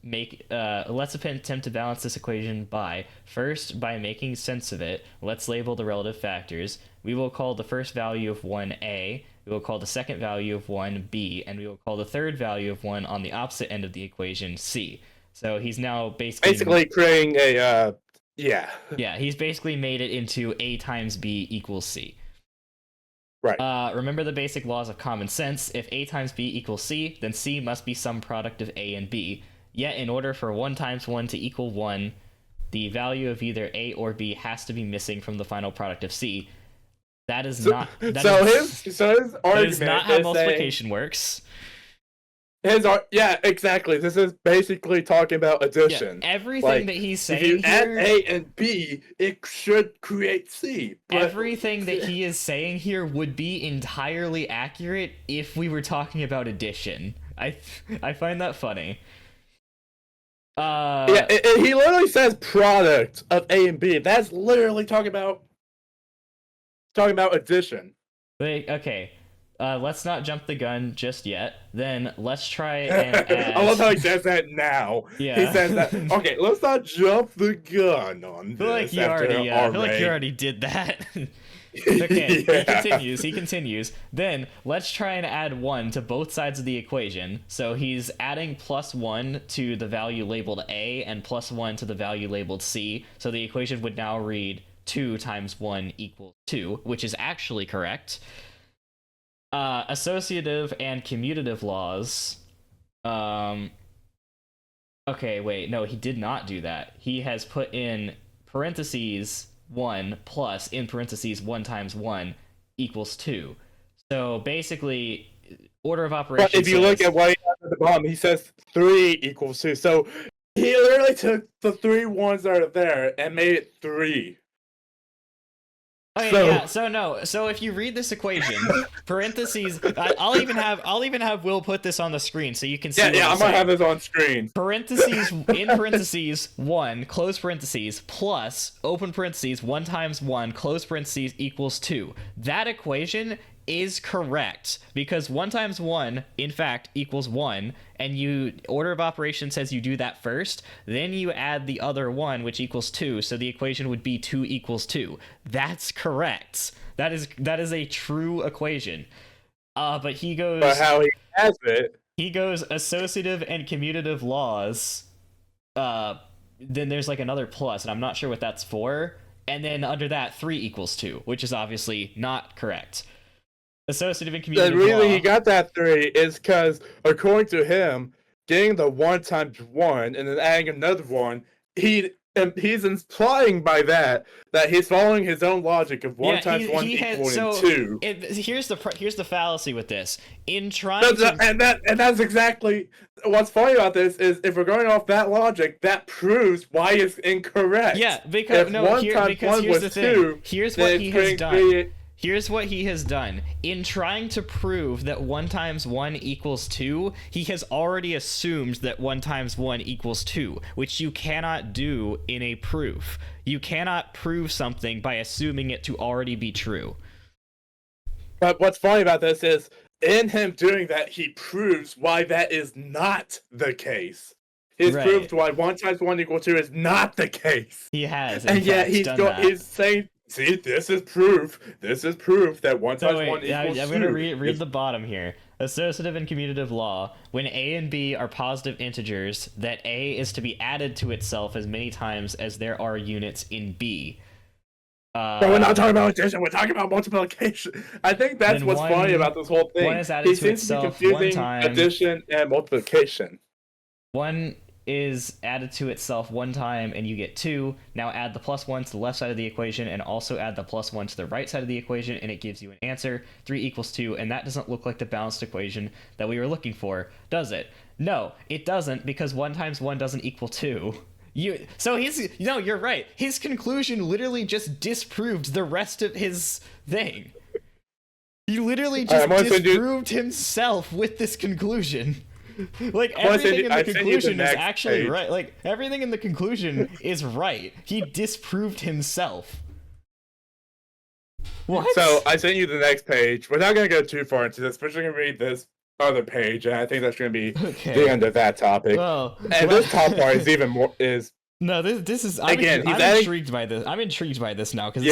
making sense of it. Let's label the relative factors. We will call the first value of 1a, we will call the second value of 1b, and we will call the third value of 1 on the opposite end of the equation c. So he's now basically creating a yeah, he's basically made it into a times b equals c. Right. Remember the basic laws of common sense. If a times b equals c, then c must be some product of a and b. Yet, in order for 1 times 1 to equal 1, the value of either a or b has to be missing from the final product of c. That is not... His argument that is not how multiplication works. Yeah, exactly. This is basically talking about addition. Yeah, everything that he's saying if you add A and B, it should create C. Everything that he is saying here would be entirely accurate if we were talking about addition. I find that funny. He literally says product of A and B. That's literally talking about addition. Okay. Let's not jump the gun just yet. Then let's try and add... I love how he says that now. Yeah. He says that. Okay, let's not jump the gun on this. I feel like you already did that. Okay, yeah. He continues. Then let's try and add 1 to both sides of the equation. So he's adding +1 to the value labeled A and +1 to the value labeled C. So the equation would now read 2 times 1 equals 2, which is actually correct. Associative and commutative laws. Okay, wait, no, he did not do that. He has put in parentheses 1 plus in parentheses 1 times 1 equals 2. So basically, order of operations. But if you look at what he has at the bottom, he says 3 equals 2. So he literally took the 3 1s that are there and made it 3. Okay, so if you read this equation, parentheses, I'll even have Will put this on the screen so you can see. Yeah, I'm gonna have this on screen. Parentheses in parentheses 1 close parentheses plus open parentheses 1 times 1 close parentheses equals 2. That equation is correct because 1 times 1 in fact equals 1, and order of operations says you do that first, then you add the other 1 which equals 2, so the equation would be 2 equals 2. That's correct. That is a true equation. But he goes. But how he has it. He goes associative and commutative laws. Then there's like another plus, and I'm not sure what that's for. And then under that, 3 equals 2, which is obviously not correct. Associative and commutative The reason law. he got that 3 is because, according to him, getting the 1 times 1 and then adding another 1, he's implying by that he's following his own logic of 1 times 1 equaling 2. Here's the fallacy with this. In trying and that's exactly what's funny about this is if we're going off that logic, that proves why it's incorrect. Yeah, because here's the thing. 2, here's what he has done. Here's what he has done. In trying to prove that 1 times 1 equals 2, he has already assumed that 1 times 1 equals 2, which you cannot do in a proof. You cannot prove something by assuming it to already be true. But what's funny about this is, in him doing that, he proves why that is not the case. He's proved why 1 times 1 equals 2 is not the case. He has, and yet he's saying, see, this is proof. This is proof that 1 times 1 equals 2. I'm going to read the bottom here. Associative and commutative law. When A and B are positive integers, that A is to be added to itself as many times as there are units in B. But we're not talking about addition. We're talking about multiplication. I think that's what's funny about this whole thing. 1 is added to itself 1 time. Addition and multiplication. 1 is added to itself 1 time and you get 2. Now add the plus 1 to the left side of the equation and also add the plus 1 to the right side of the equation and it gives you an answer. 3 equals 2, and that doesn't look like the balanced equation that we were looking for, does it? No, it doesn't, because 1 times 1 doesn't equal 2. You're right. His conclusion literally just disproved the rest of his thing. He literally just disproved himself with this conclusion. Like, everything in the conclusion is actually right. Like, everything in the conclusion is right. He disproved himself. What? So, I sent you the next page. We're not going to go too far into this, but you're going to read this other page, and I think that's going to be the end of that topic. This top part is even more, No, this is... I'm intrigued by this. I'm intrigued by this now, because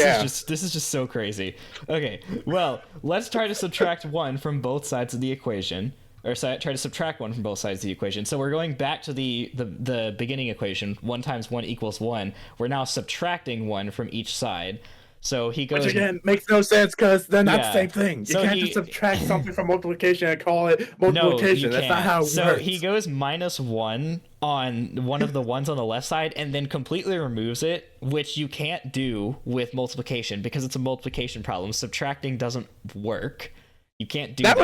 this is just so crazy. Okay, well, let's try to subtract 1 from both sides of the equation. Or try to subtract 1 from both sides of the equation. So we're going back to the beginning equation, 1 times 1 equals 1. We're now subtracting 1 from each side. So he goes... Which again makes no sense because they're not the same thing. You can't just subtract something from multiplication and call it multiplication. That's not how it works. So he goes minus 1 on one of the ones on the left side and then completely removes it, which you can't do with multiplication because it's a multiplication problem. Subtracting doesn't work. You can't do that.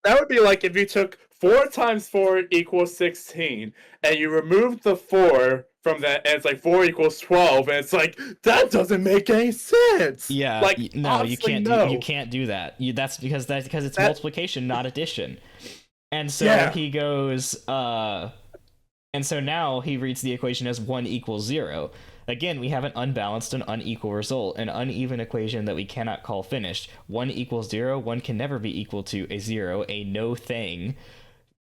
That would be like if you took 4 times 4 equals 16, and you removed the 4 from that, and it's like 4 equals 12, and it's like, that doesn't make any sense! Yeah, like, no, you can't do that. That's because it's multiplication, not addition. And so he goes, and so now he reads the equation as 1 equals 0. Again, we have an unbalanced and unequal result, an uneven equation that we cannot call finished. 1 equals 0, 1 can never be equal to a 0, a no thing.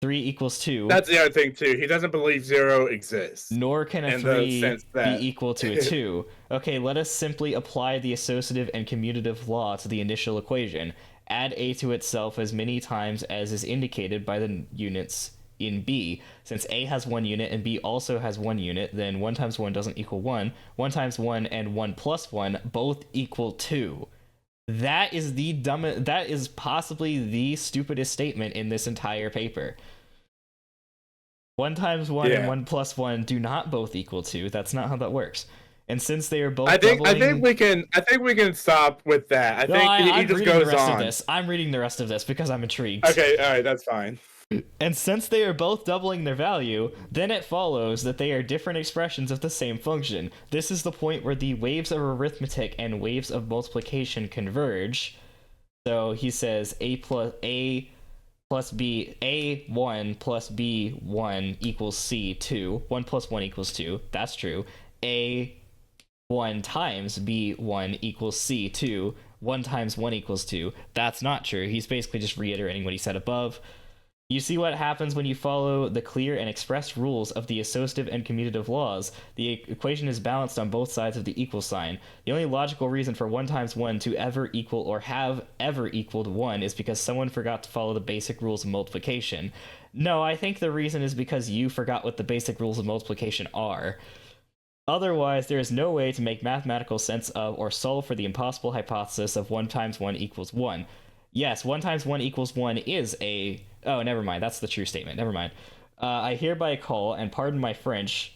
3 equals 2. That's the other thing, too. He doesn't believe 0 exists. Nor can a 3 be equal to a 2. Okay, let us simply apply the associative and commutative law to the initial equation. Add A to itself as many times as is indicated by the units in B. Since A has 1 unit and B also has 1 unit, then 1 times 1 doesn't equal 1. 1 times 1 and 1 plus 1 both equal 2. That is possibly the stupidest statement in this entire paper. 1 times 1 and 1 plus 1 do not both equal 2. That's not how that works. And since they are both I think we can stop with that. He just goes on. I'm reading the rest of this because I'm intrigued. Okay, alright, that's fine. And since they are both doubling their value, then it follows that they are different expressions of the same function. This is the point where the waves of arithmetic and waves of multiplication converge. So he says A plus B, A1 plus B1 equals C2. 1 plus 1 equals 2. That's true. A1 times B1 equals C2. 1 times 1 equals 2. That's not true. He's basically just reiterating what he said above. You see what happens when you follow the clear and express rules of the associative and commutative laws. The equation is balanced on both sides of the equal sign. The only logical reason for 1 times 1 to ever equal or have ever equaled 1 is because someone forgot to follow the basic rules of multiplication. No, I think the reason is because you forgot what the basic rules of multiplication are. Otherwise, there is no way to make mathematical sense of or solve for the impossible hypothesis of 1 times 1 equals 1. Yes, 1 times 1 equals 1 is a... Oh, never mind. That's the true statement. Never mind. I hereby call, and pardon my French,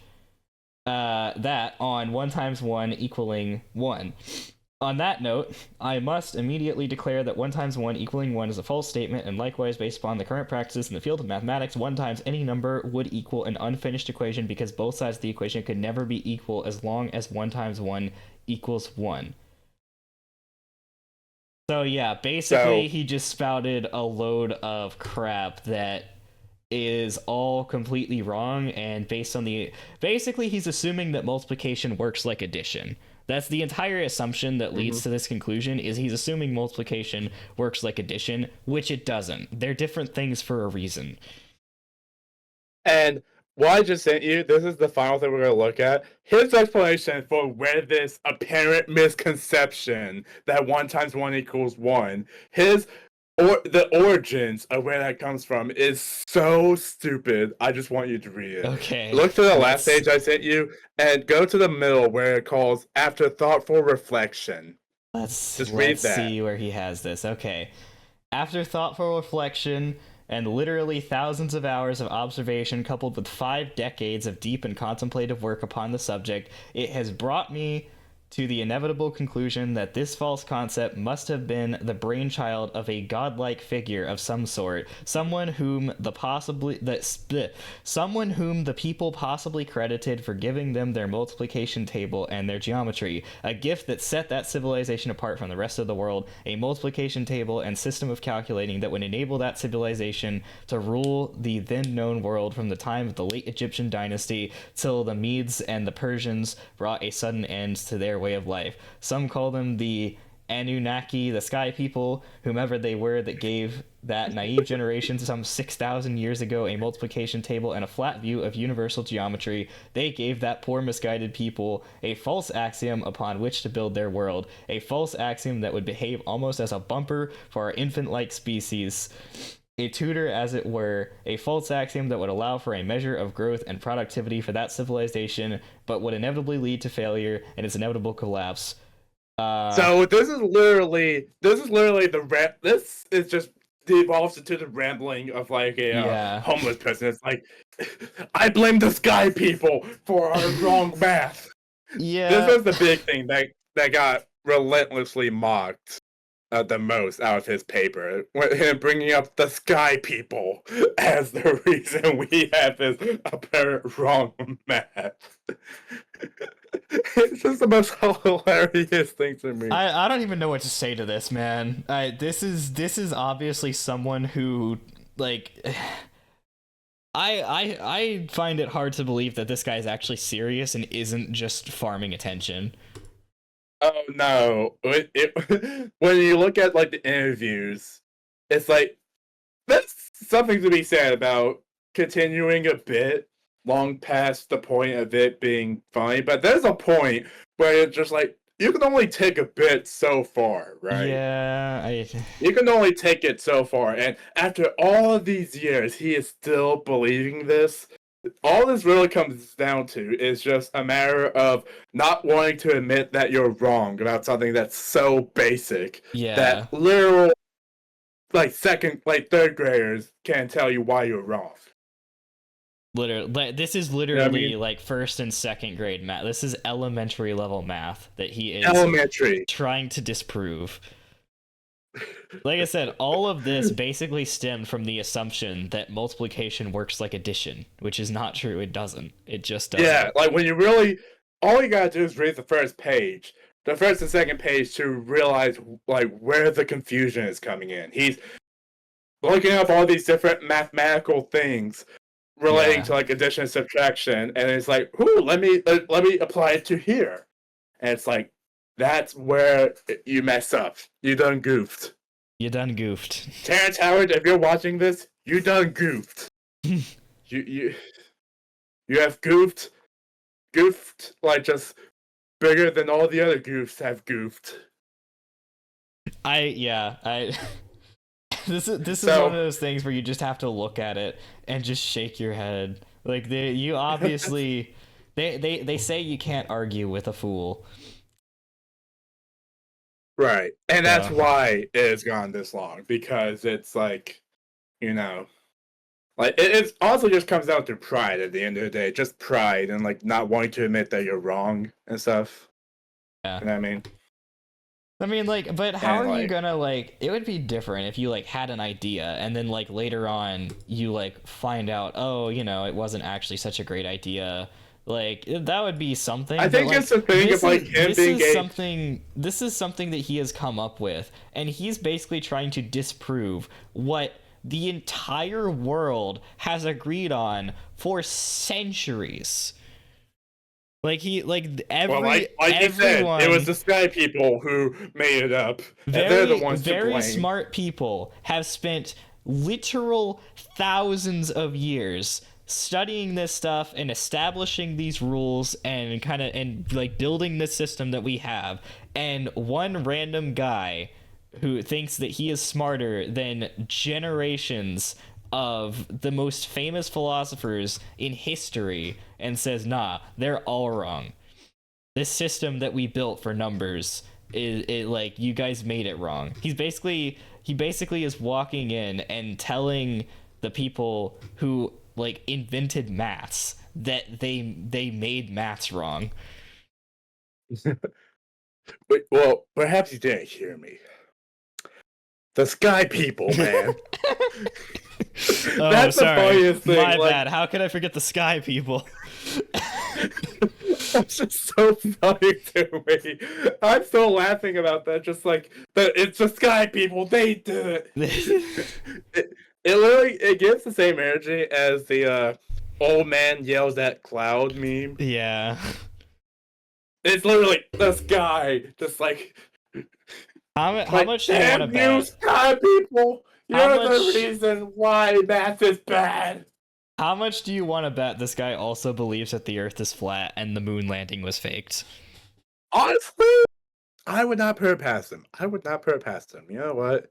that on 1 times 1 equaling 1. On that note, I must immediately declare that 1 times 1 equaling 1 is a false statement, and likewise, based upon the current practices in the field of mathematics, 1 times any number would equal an unfinished equation because both sides of the equation could never be equal as long as 1 times 1 equals 1. So yeah, basically he just spouted a load of crap that is all completely wrong, and basically he's assuming that multiplication works like addition. That's the entire assumption that leads to this conclusion, is he's assuming multiplication works like addition, which it doesn't. They're different things for a reason. And what I just sent you, this is the final thing we're going to look at. His explanation for where this apparent misconception that 1 times 1 equals 1, the origins of where that comes from is so stupid. I just want you to read it. Okay. Look to the last page I sent you and go to the middle where it calls after thoughtful reflection. Let's see where he has this. Okay. After thoughtful reflection and literally thousands of hours of observation coupled with 5 decades of deep and contemplative work upon the subject, it has brought me to the inevitable conclusion that this false concept must have been the brainchild of a godlike figure of some sort, someone whom the people possibly credited for giving them their multiplication table and their geometry, a gift that set that civilization apart from the rest of the world, a multiplication table and system of calculating that would enable that civilization to rule the then known world from the time of the late Egyptian dynasty till the Medes and the Persians brought a sudden end to their way of life. Some call them the Anunnaki, the sky people, whomever they were that gave that naive generation some 6,000 years ago a multiplication table and a flat view of universal geometry. They gave that poor misguided people a false axiom upon which to build their world, a false axiom that would behave almost as a bumper for our infant-like species, a tutor, as it were, a false axiom that would allow for a measure of growth and productivity for that civilization, but would inevitably lead to failure and its inevitable collapse. So this is literally this is just devolves into the rambling of like a homeless person. It's like, I blame the sky people for our wrong math. Yeah, this is the big thing that got relentlessly mocked the most out of his paper, him bringing up the sky people as the reason we have this apparent wrong math. It's just the most hilarious thing to me. I don't even know what to say to this, man. This is obviously someone who, like, I find it hard to believe that this guy is actually serious and isn't just farming attention. Oh no! When you look at like the interviews, it's like there's something to be said about continuing a bit long past the point of it being funny. But there's a point where it's just like you can only take a bit so far, right? Yeah, you can only take it so far, and after all of these years, he is still believing this. All this really comes down to is just a matter of not wanting to admit that you're wrong about something that's so basic that literal, third graders can't tell you why you're wrong. Literally, this is literally like first and second grade math. This is elementary level math that he is trying to disprove. Like I said, all of this basically stemmed from the assumption that multiplication works like addition, which is not true. It doesn't. It just doesn't. Yeah, like when you really, all you gotta do is read the first and second page to realize like where the confusion is coming in. He's looking up all these different mathematical things relating to like addition and subtraction, and it's like, let me apply it to here, and it's like, that's where you mess up. You done goofed. You done goofed. Terrence Howard, if you're watching this, You done goofed. you have goofed like just bigger than all the other goofs have goofed. I this is So- one of those things where you just have to look at it and just shake your head. Like you obviously they say you can't argue with a fool. Right. And that's So- why it has gone this long, because it's like, you know, like it also just comes down to pride at the end of the day, just pride and like not wanting to admit that you're wrong and stuff. Yeah. You know what I mean? I mean, like, but how And, are you like- gonna, like, it would be different if you, like, had an idea and then, like, later on you, like, find out, oh, you know, it wasn't actually such a great idea. Like, that would be something. I think but, like, it's the thing this of like is- him this being is gay. this is something that he has come up with, and he's basically trying to disprove what the entire world has agreed on for centuries. Like Well, like you said, everyone, it was the Sky People who made it up, and they're the ones to very blame. smart people have spent literal thousands of years studying this stuff and establishing these rules and like building this system that we have, and one random guy who thinks that he is smarter than generations of the most famous philosophers in history and says, nah, they're all wrong. This system that we built for numbers is like, you guys made it wrong. He basically is walking in and telling the people who like invented maths that they made maths wrong. Well, perhaps you didn't hear me. The Sky People, man. Oh, That's the sorry. funniest thing. My like, bad. How could I forget the Sky People? That's just so funny to me. I'm still laughing about that. Just like it's the Sky People. They did it. It literally it gives the same energy as the old man yells at cloud meme. Yeah. It's literally this guy just like How like, much do you want to damn you bet? Sky People. How You're the much- reason why math is bad. How much do you want to bet this guy also believes that the Earth is flat and the moon landing was faked? Honestly, I would not put it past him. I would not put it past him. You know what?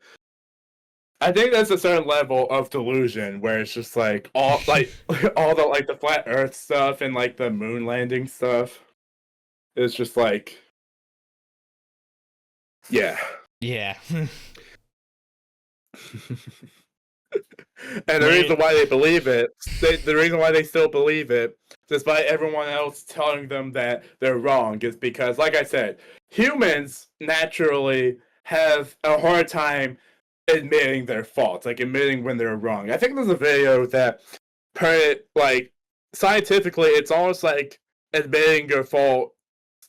I think there's a certain level of delusion where it's just like all the like the flat Earth stuff and like the moon landing stuff. It's just like, yeah. Yeah. And the Wait. reason why they believe it, the reason why they still believe it, despite everyone else telling them that they're wrong, is because, like I said, humans naturally have a hard time admitting their faults, like admitting when they're wrong. I think there's a video that like scientifically, it's almost like admitting your fault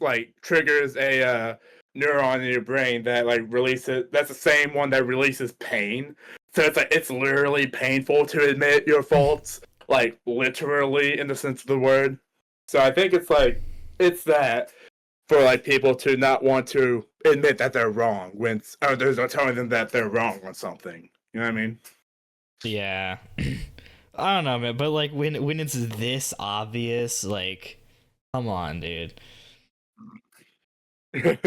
like triggers a neuron in your brain that like releases. That's the same one that releases pain. So it's like it's literally painful to admit your faults, like literally in the sense of the word. So I think it's like it's that for like people to not want to admit that they're wrong when others are telling them that they're wrong on something. You know what I mean? Yeah. I don't know, man, but like when it's this obvious, like, come on, dude. You're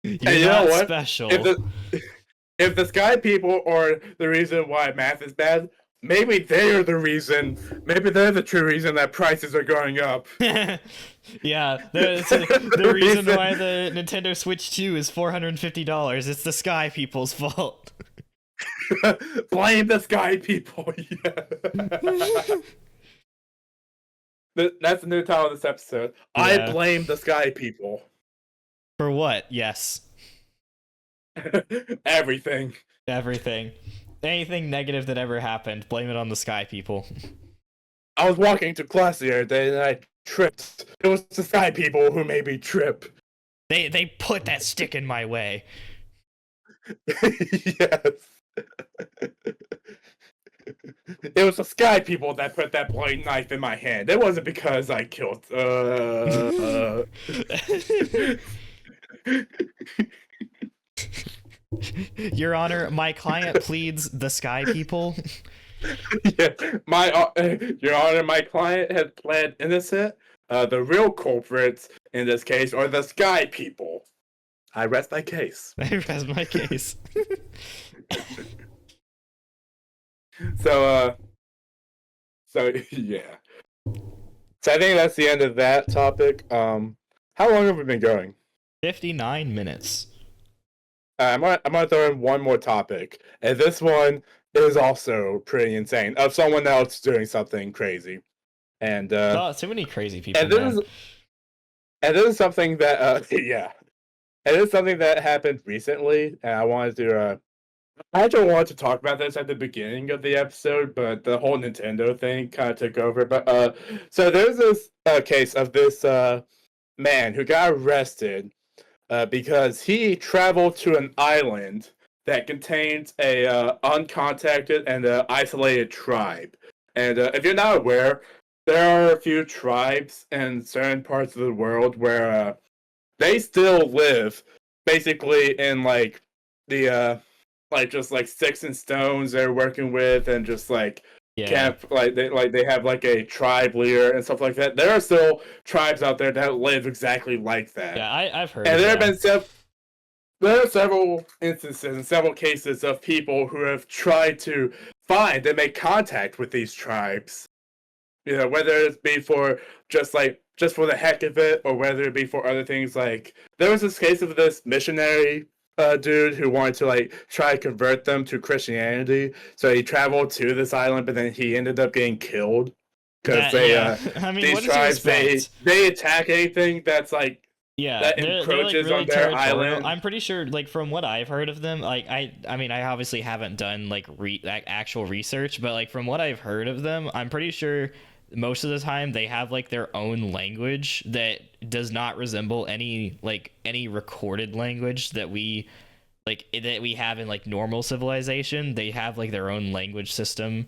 Hey, you know not what? special. If the Sky People are the reason why math is bad, maybe they are the reason. Maybe they're the true reason that prices are going up. Yeah, the reason why the Nintendo Switch 2 is $450. It's the Sky People's fault. Blame the Sky People. Yeah. That's the new title of this episode. Yeah. I blame the Sky People. For what? Yes. Everything. Everything. Anything negative that ever happened, blame it on the Sky People. I was walking to class the other day and I tripped. It was the Sky People who made me trip. They put that stick in my way. Yes. It was the Sky People that put that bloody knife in my hand. It wasn't because I killed. Your Honor, my client pleads the Sky People. Yeah, Your Honor, my client has pled innocent. The real culprits in this case are the Sky People. I rest my case. I rest my case. So, yeah. So I think that's the end of that topic. How long have we been going? 59 minutes. I'm gonna throw in one more topic, and this one is also pretty insane. Of someone else doing something crazy, and Oh, too many crazy people, and this man. is and this is something that yeah, and this is something that happened recently, and I wanted to I actually wanted to talk about this at the beginning of the episode, but the whole Nintendo thing kind of took over. But so there's this case of this man who got arrested because he traveled to an island that contains a uncontacted and isolated tribe. And if you're not aware, there are a few tribes in certain parts of the world where they still live basically in like the like just like sticks and stones they're working with, and just like Yeah. camp they have like a tribe leader and stuff like that. There are still tribes out there that live exactly like that. Yeah, I've heard. And of there have that. been there are several instances and several cases of people who have tried to find and make contact with these tribes. You know, whether it be for just for the heck of it, or whether it be for other things. Like there was this case of this missionary dude who wanted to like try to convert them to Christianity. So he traveled to this island, but then he ended up getting killed because I mean, these what did you tribes expect? they attack anything that's like Yeah, that they're like encroaches really on their territorial. island. I'm pretty sure, like from what I've heard of them, like I mean, I obviously haven't done like actual research, but like from what I've heard of them, I'm pretty sure most of the time they have like their own language that does not resemble any recorded language that we have in like normal civilization. They have like their own language system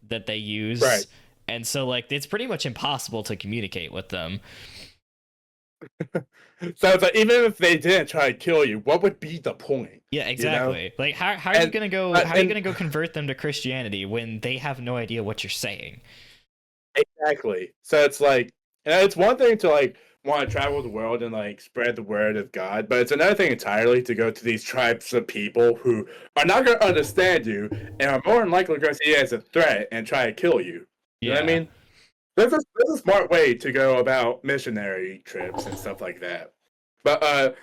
that they use, Right. and so like it's pretty much impossible to communicate with them. So it's like, even if they didn't try to kill you, what would be the point? Yeah, exactly. You know? Like how are you And- gonna go? uh, How are you and- gonna go convert them to Christianity when they have no idea what you're saying? Exactly. So it's like, it's one thing to like want to travel the world and like spread the word of God, but it's another thing entirely to go to these tribes of people who are not going to understand you and are more than likely going to see you as a threat and try to kill you. You know what I mean? This is a smart way to go about missionary trips and stuff like that. But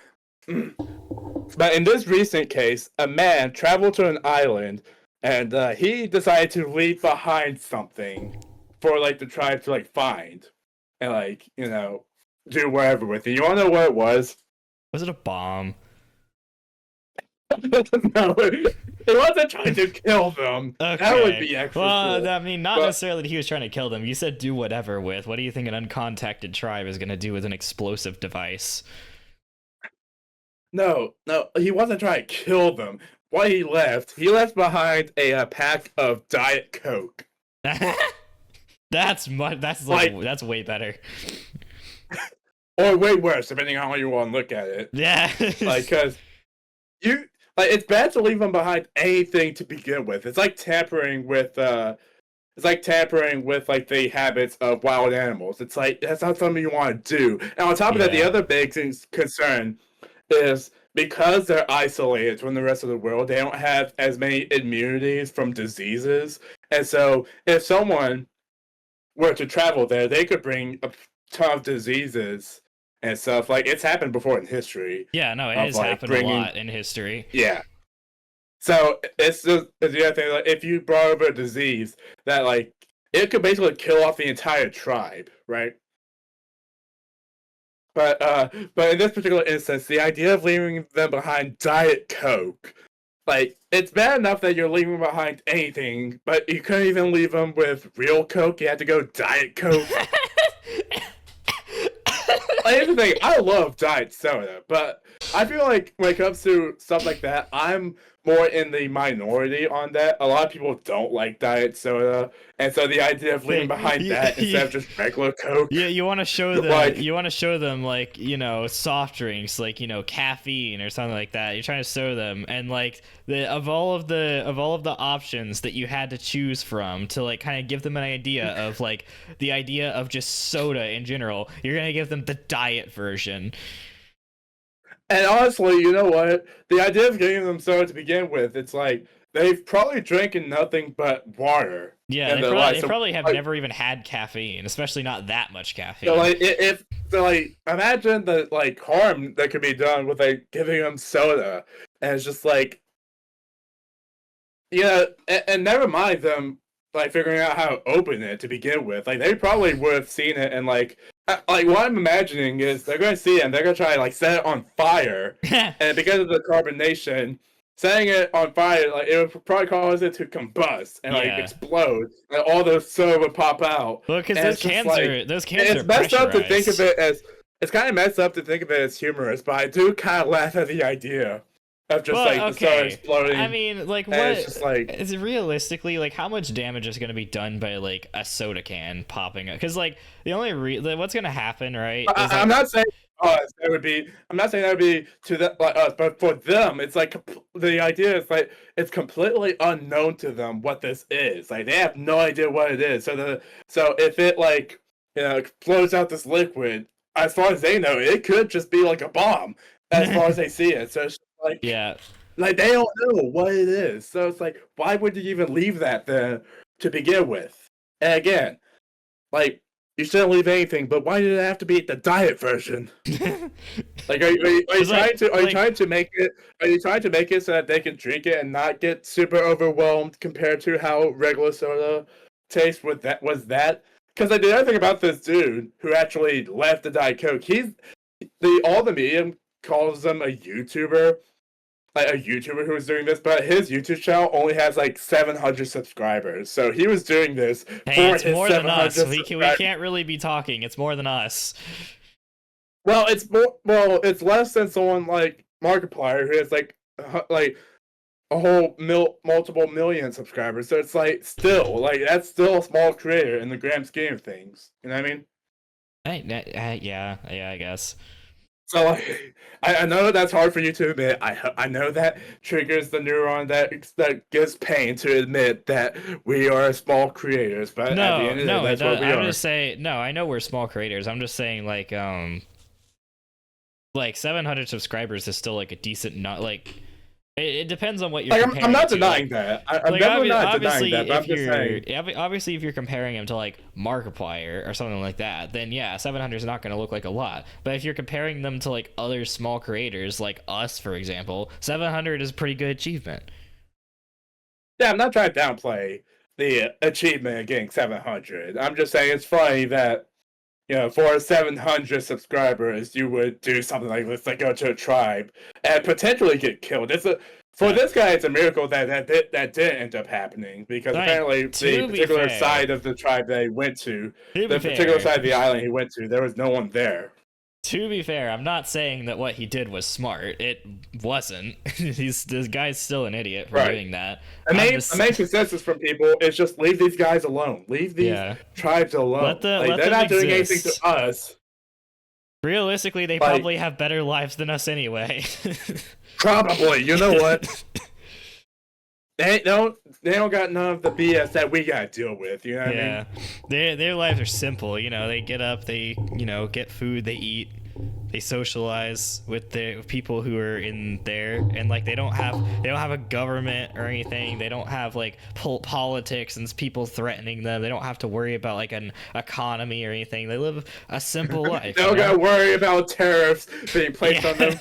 but in this recent case, a man traveled to an island and he decided to leave behind something for like the tribe to like find and like, you know, do whatever with it. You wanna know what it was? Was it a bomb? No, it wasn't trying to kill them. Okay. That would be extra Well, cool. I mean, not But- necessarily that he was trying to kill them. You said do whatever with. What do you think an uncontacted tribe is gonna do with an explosive device? No, he wasn't trying to kill them. What he left behind a pack of Diet Coke. That's way better. Or way worse, depending on how you want to look at it. Yeah. Like, because it's bad to leave them behind anything to begin with. It's like tampering with like the habits of wild animals. It's like that's not something you want to do. And on top of that, the Yeah. other big concern is because they're isolated from the rest of the world, they don't have as many immunities from diseases. And so if someone were to travel there, they could bring a ton of diseases and stuff. Like, it's happened before in history. Yeah, no, it Of, has like, happened bringing- a lot in history. Yeah. So it's the other thing. Like, if you brought over a disease that like it could basically kill off the entire tribe, right? But in this particular instance, the idea of leaving them behind Diet Coke, like it's bad enough that you're leaving behind anything, but you couldn't even leave them with real Coke. You had to go Diet Coke. here's the thing. I love diet soda, but I feel like when it comes to stuff like that, I'm more in the minority on that. A lot of people don't like diet soda, and so the idea of leaving behind that instead of just regular Coke. Yeah, you want to show them. Like- you want to show them like soft drinks, like caffeine or something like that. You're trying to show them, and like of all of the options that you had to choose from to like kind of give them an idea of like the idea of just soda in general, you're gonna give them the diet version. And honestly, you know what? The idea of getting them soda to begin with, it's like they've probably drinking nothing but water. Yeah, in they their probably, life. they So, probably have like, never even had caffeine, especially not that much caffeine. So like imagine the like harm that could be done with like giving them soda, and it's just like and never mind them like figuring out how to open it to begin with. Like they probably would have seen it and like what I'm imagining is they're gonna see it and they're gonna try to like set it on fire, and because of the carbonation, setting it on fire, like it would probably cause it to combust and like explode, and all the soda would pop out. Well, because those cans it's are messed up to think pressurized. of it as it's kind of messed up to think of it as humorous, but I do kind of laugh at the idea of just the soda exploding. I mean, like what? It's just like is it realistically like how much damage is going to be done by like a soda can popping up? Because like the only what's going to happen, right? I'm not saying us. That would be. I'm not saying that would be to like us, but for them, it's like the idea is like it's completely unknown to them what this is. Like they have no idea what it is. So if it like flows out this liquid, as far as they know, it could just be like a bomb. As far as they see it, so it's like like they don't know what it is. So it's like, why would you even leave that there to begin with? And again, like. You shouldn't leave anything, but why did it have to be the diet version? Like, are you trying to make it so that they can drink it and not get super overwhelmed compared to how regular soda tastes with that? Because the other thing about this dude who actually left the Diet Coke, all the media calls him a YouTuber. Like a YouTuber who was doing this, but his YouTube channel only has like 700 subscribers. So he was doing this for it's his more than us. We subscribers. can't really be talking. It's more than us. Well, it's less than someone like Markiplier who has like a whole multiple million subscribers. So it's like still like that's still a small creator in the grand scheme of things. You know what I mean? Yeah, I guess. So like, I know that's hard for you to admit. I know that triggers the neuron that gives pain to admit that we are small creators. But at the end of the day, that's what we are. I'm just saying. No, I know we're small creators. I'm just saying like 700 subscribers is still like a decent it depends on what you're comparing. I'm not to. denying that. I'm definitely not denying that. But I'm just saying. Obviously, if you're comparing him to like Markiplier or something like that, then yeah, 700 is not going to look like a lot. But if you're comparing them to like other small creators, like us, for example, 700 is a pretty good achievement. Yeah, I'm not trying to downplay the achievement of getting 700. I'm just saying it's funny that for 700 subscribers, you would do something like this, like go to a tribe and potentially get killed. For this guy, it's a miracle that didn't end up happening because apparently the particular side of the tribe that he went to, the particular side of the island he went to, there was no one there. To be fair, I'm not saying that what he did was smart. It wasn't. This guy's still an idiot for doing that. The main consensus from people is just leave these guys alone. Leave these tribes alone. They're not doing anything to us. Realistically, they probably have better lives than us anyway. Probably. You know what? They don't got none of the BS that we gotta deal with, you know what I mean? Their lives are simple, they get up, they get food, they eat, they socialize with the people who are in there, and like they don't have a government or anything. They don't have like politics and people threatening them. They don't have to worry about like an economy or anything. They live a simple life. They don't gotta worry about tariffs being placed on them.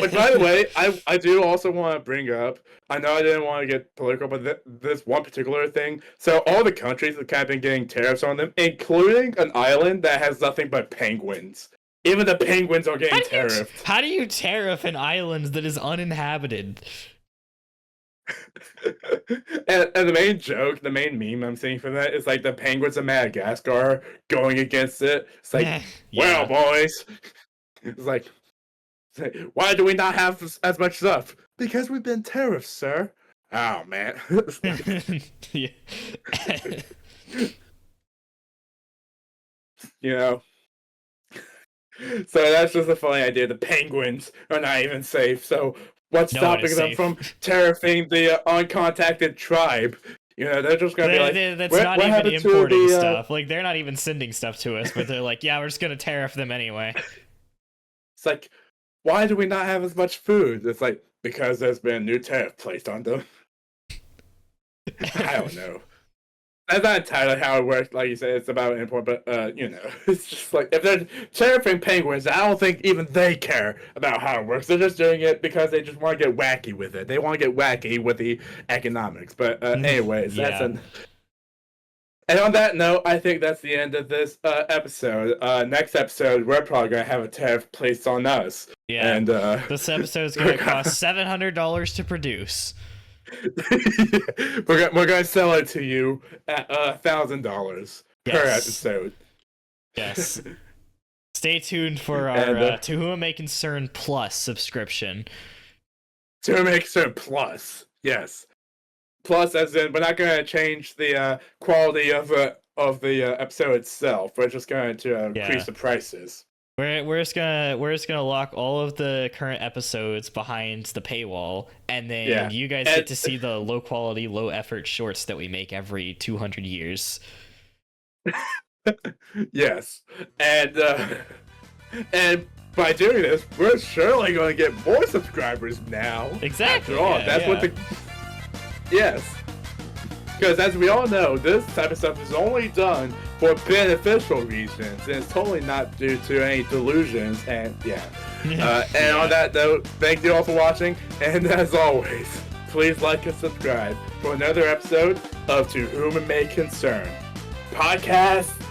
Which, by the way, I do also want to bring up, I know I didn't want to get political, but this one particular thing. So all the countries have kind of been getting tariffs on them, including an island that has nothing but penguins. Even the penguins are getting tariffed. How do you tariff an island that is uninhabited? And the main joke, the main meme I'm seeing for that is like the penguins of Madagascar going against it. It's like, well, boys, it's like, why do we not have as much stuff? Because we've been tariffs, sir. Oh man. Yeah. You know. So that's just a funny idea. The penguins are not even safe. So what's No one stopping is them safe. from tariffing the uncontacted tribe? You know, they're just gonna be like, That's what not even happened to importing the, stuff. Like, they're not even sending stuff to us, but they're like, yeah, we're just gonna tariff them anyway. It's like, why do we not have as much food? It's like, because there's been a new tariff placed on them. I don't know. That's not entirely how it works. Like you said, it's about import, but you know, it's just like if they're tariffing penguins, I don't think even they care about how it works. They're just doing it because they just want to get wacky with it. They want to get wacky with the economics. But anyways, Yeah. that's an. And on that note, I think that's the end of this episode. Next episode, we're probably gonna have a tariff placed on us. Yeah. And This episode's gonna cost $700 to produce. we're gonna sell it to you at $1,000 per episode. Yes. Stay tuned for our To Whom It May Concern Plus subscription. To Whom It May Concern Plus, yes. Plus, as in, we're not gonna change the quality of the episode itself. We're just going to increase the prices. We're just gonna lock all of the current episodes behind the paywall, and then you guys get to see the low quality, low effort shorts that we make every 200 years. Yes, and by doing this, we're surely going to get more subscribers now. Exactly. After all, that's what the yes. Because as we all know, this type of stuff is only done for beneficial reasons, and it's totally not due to any delusions. And and on that note, thank you all for watching, and as always, please like and subscribe for another episode of To Whom It May Concern podcast.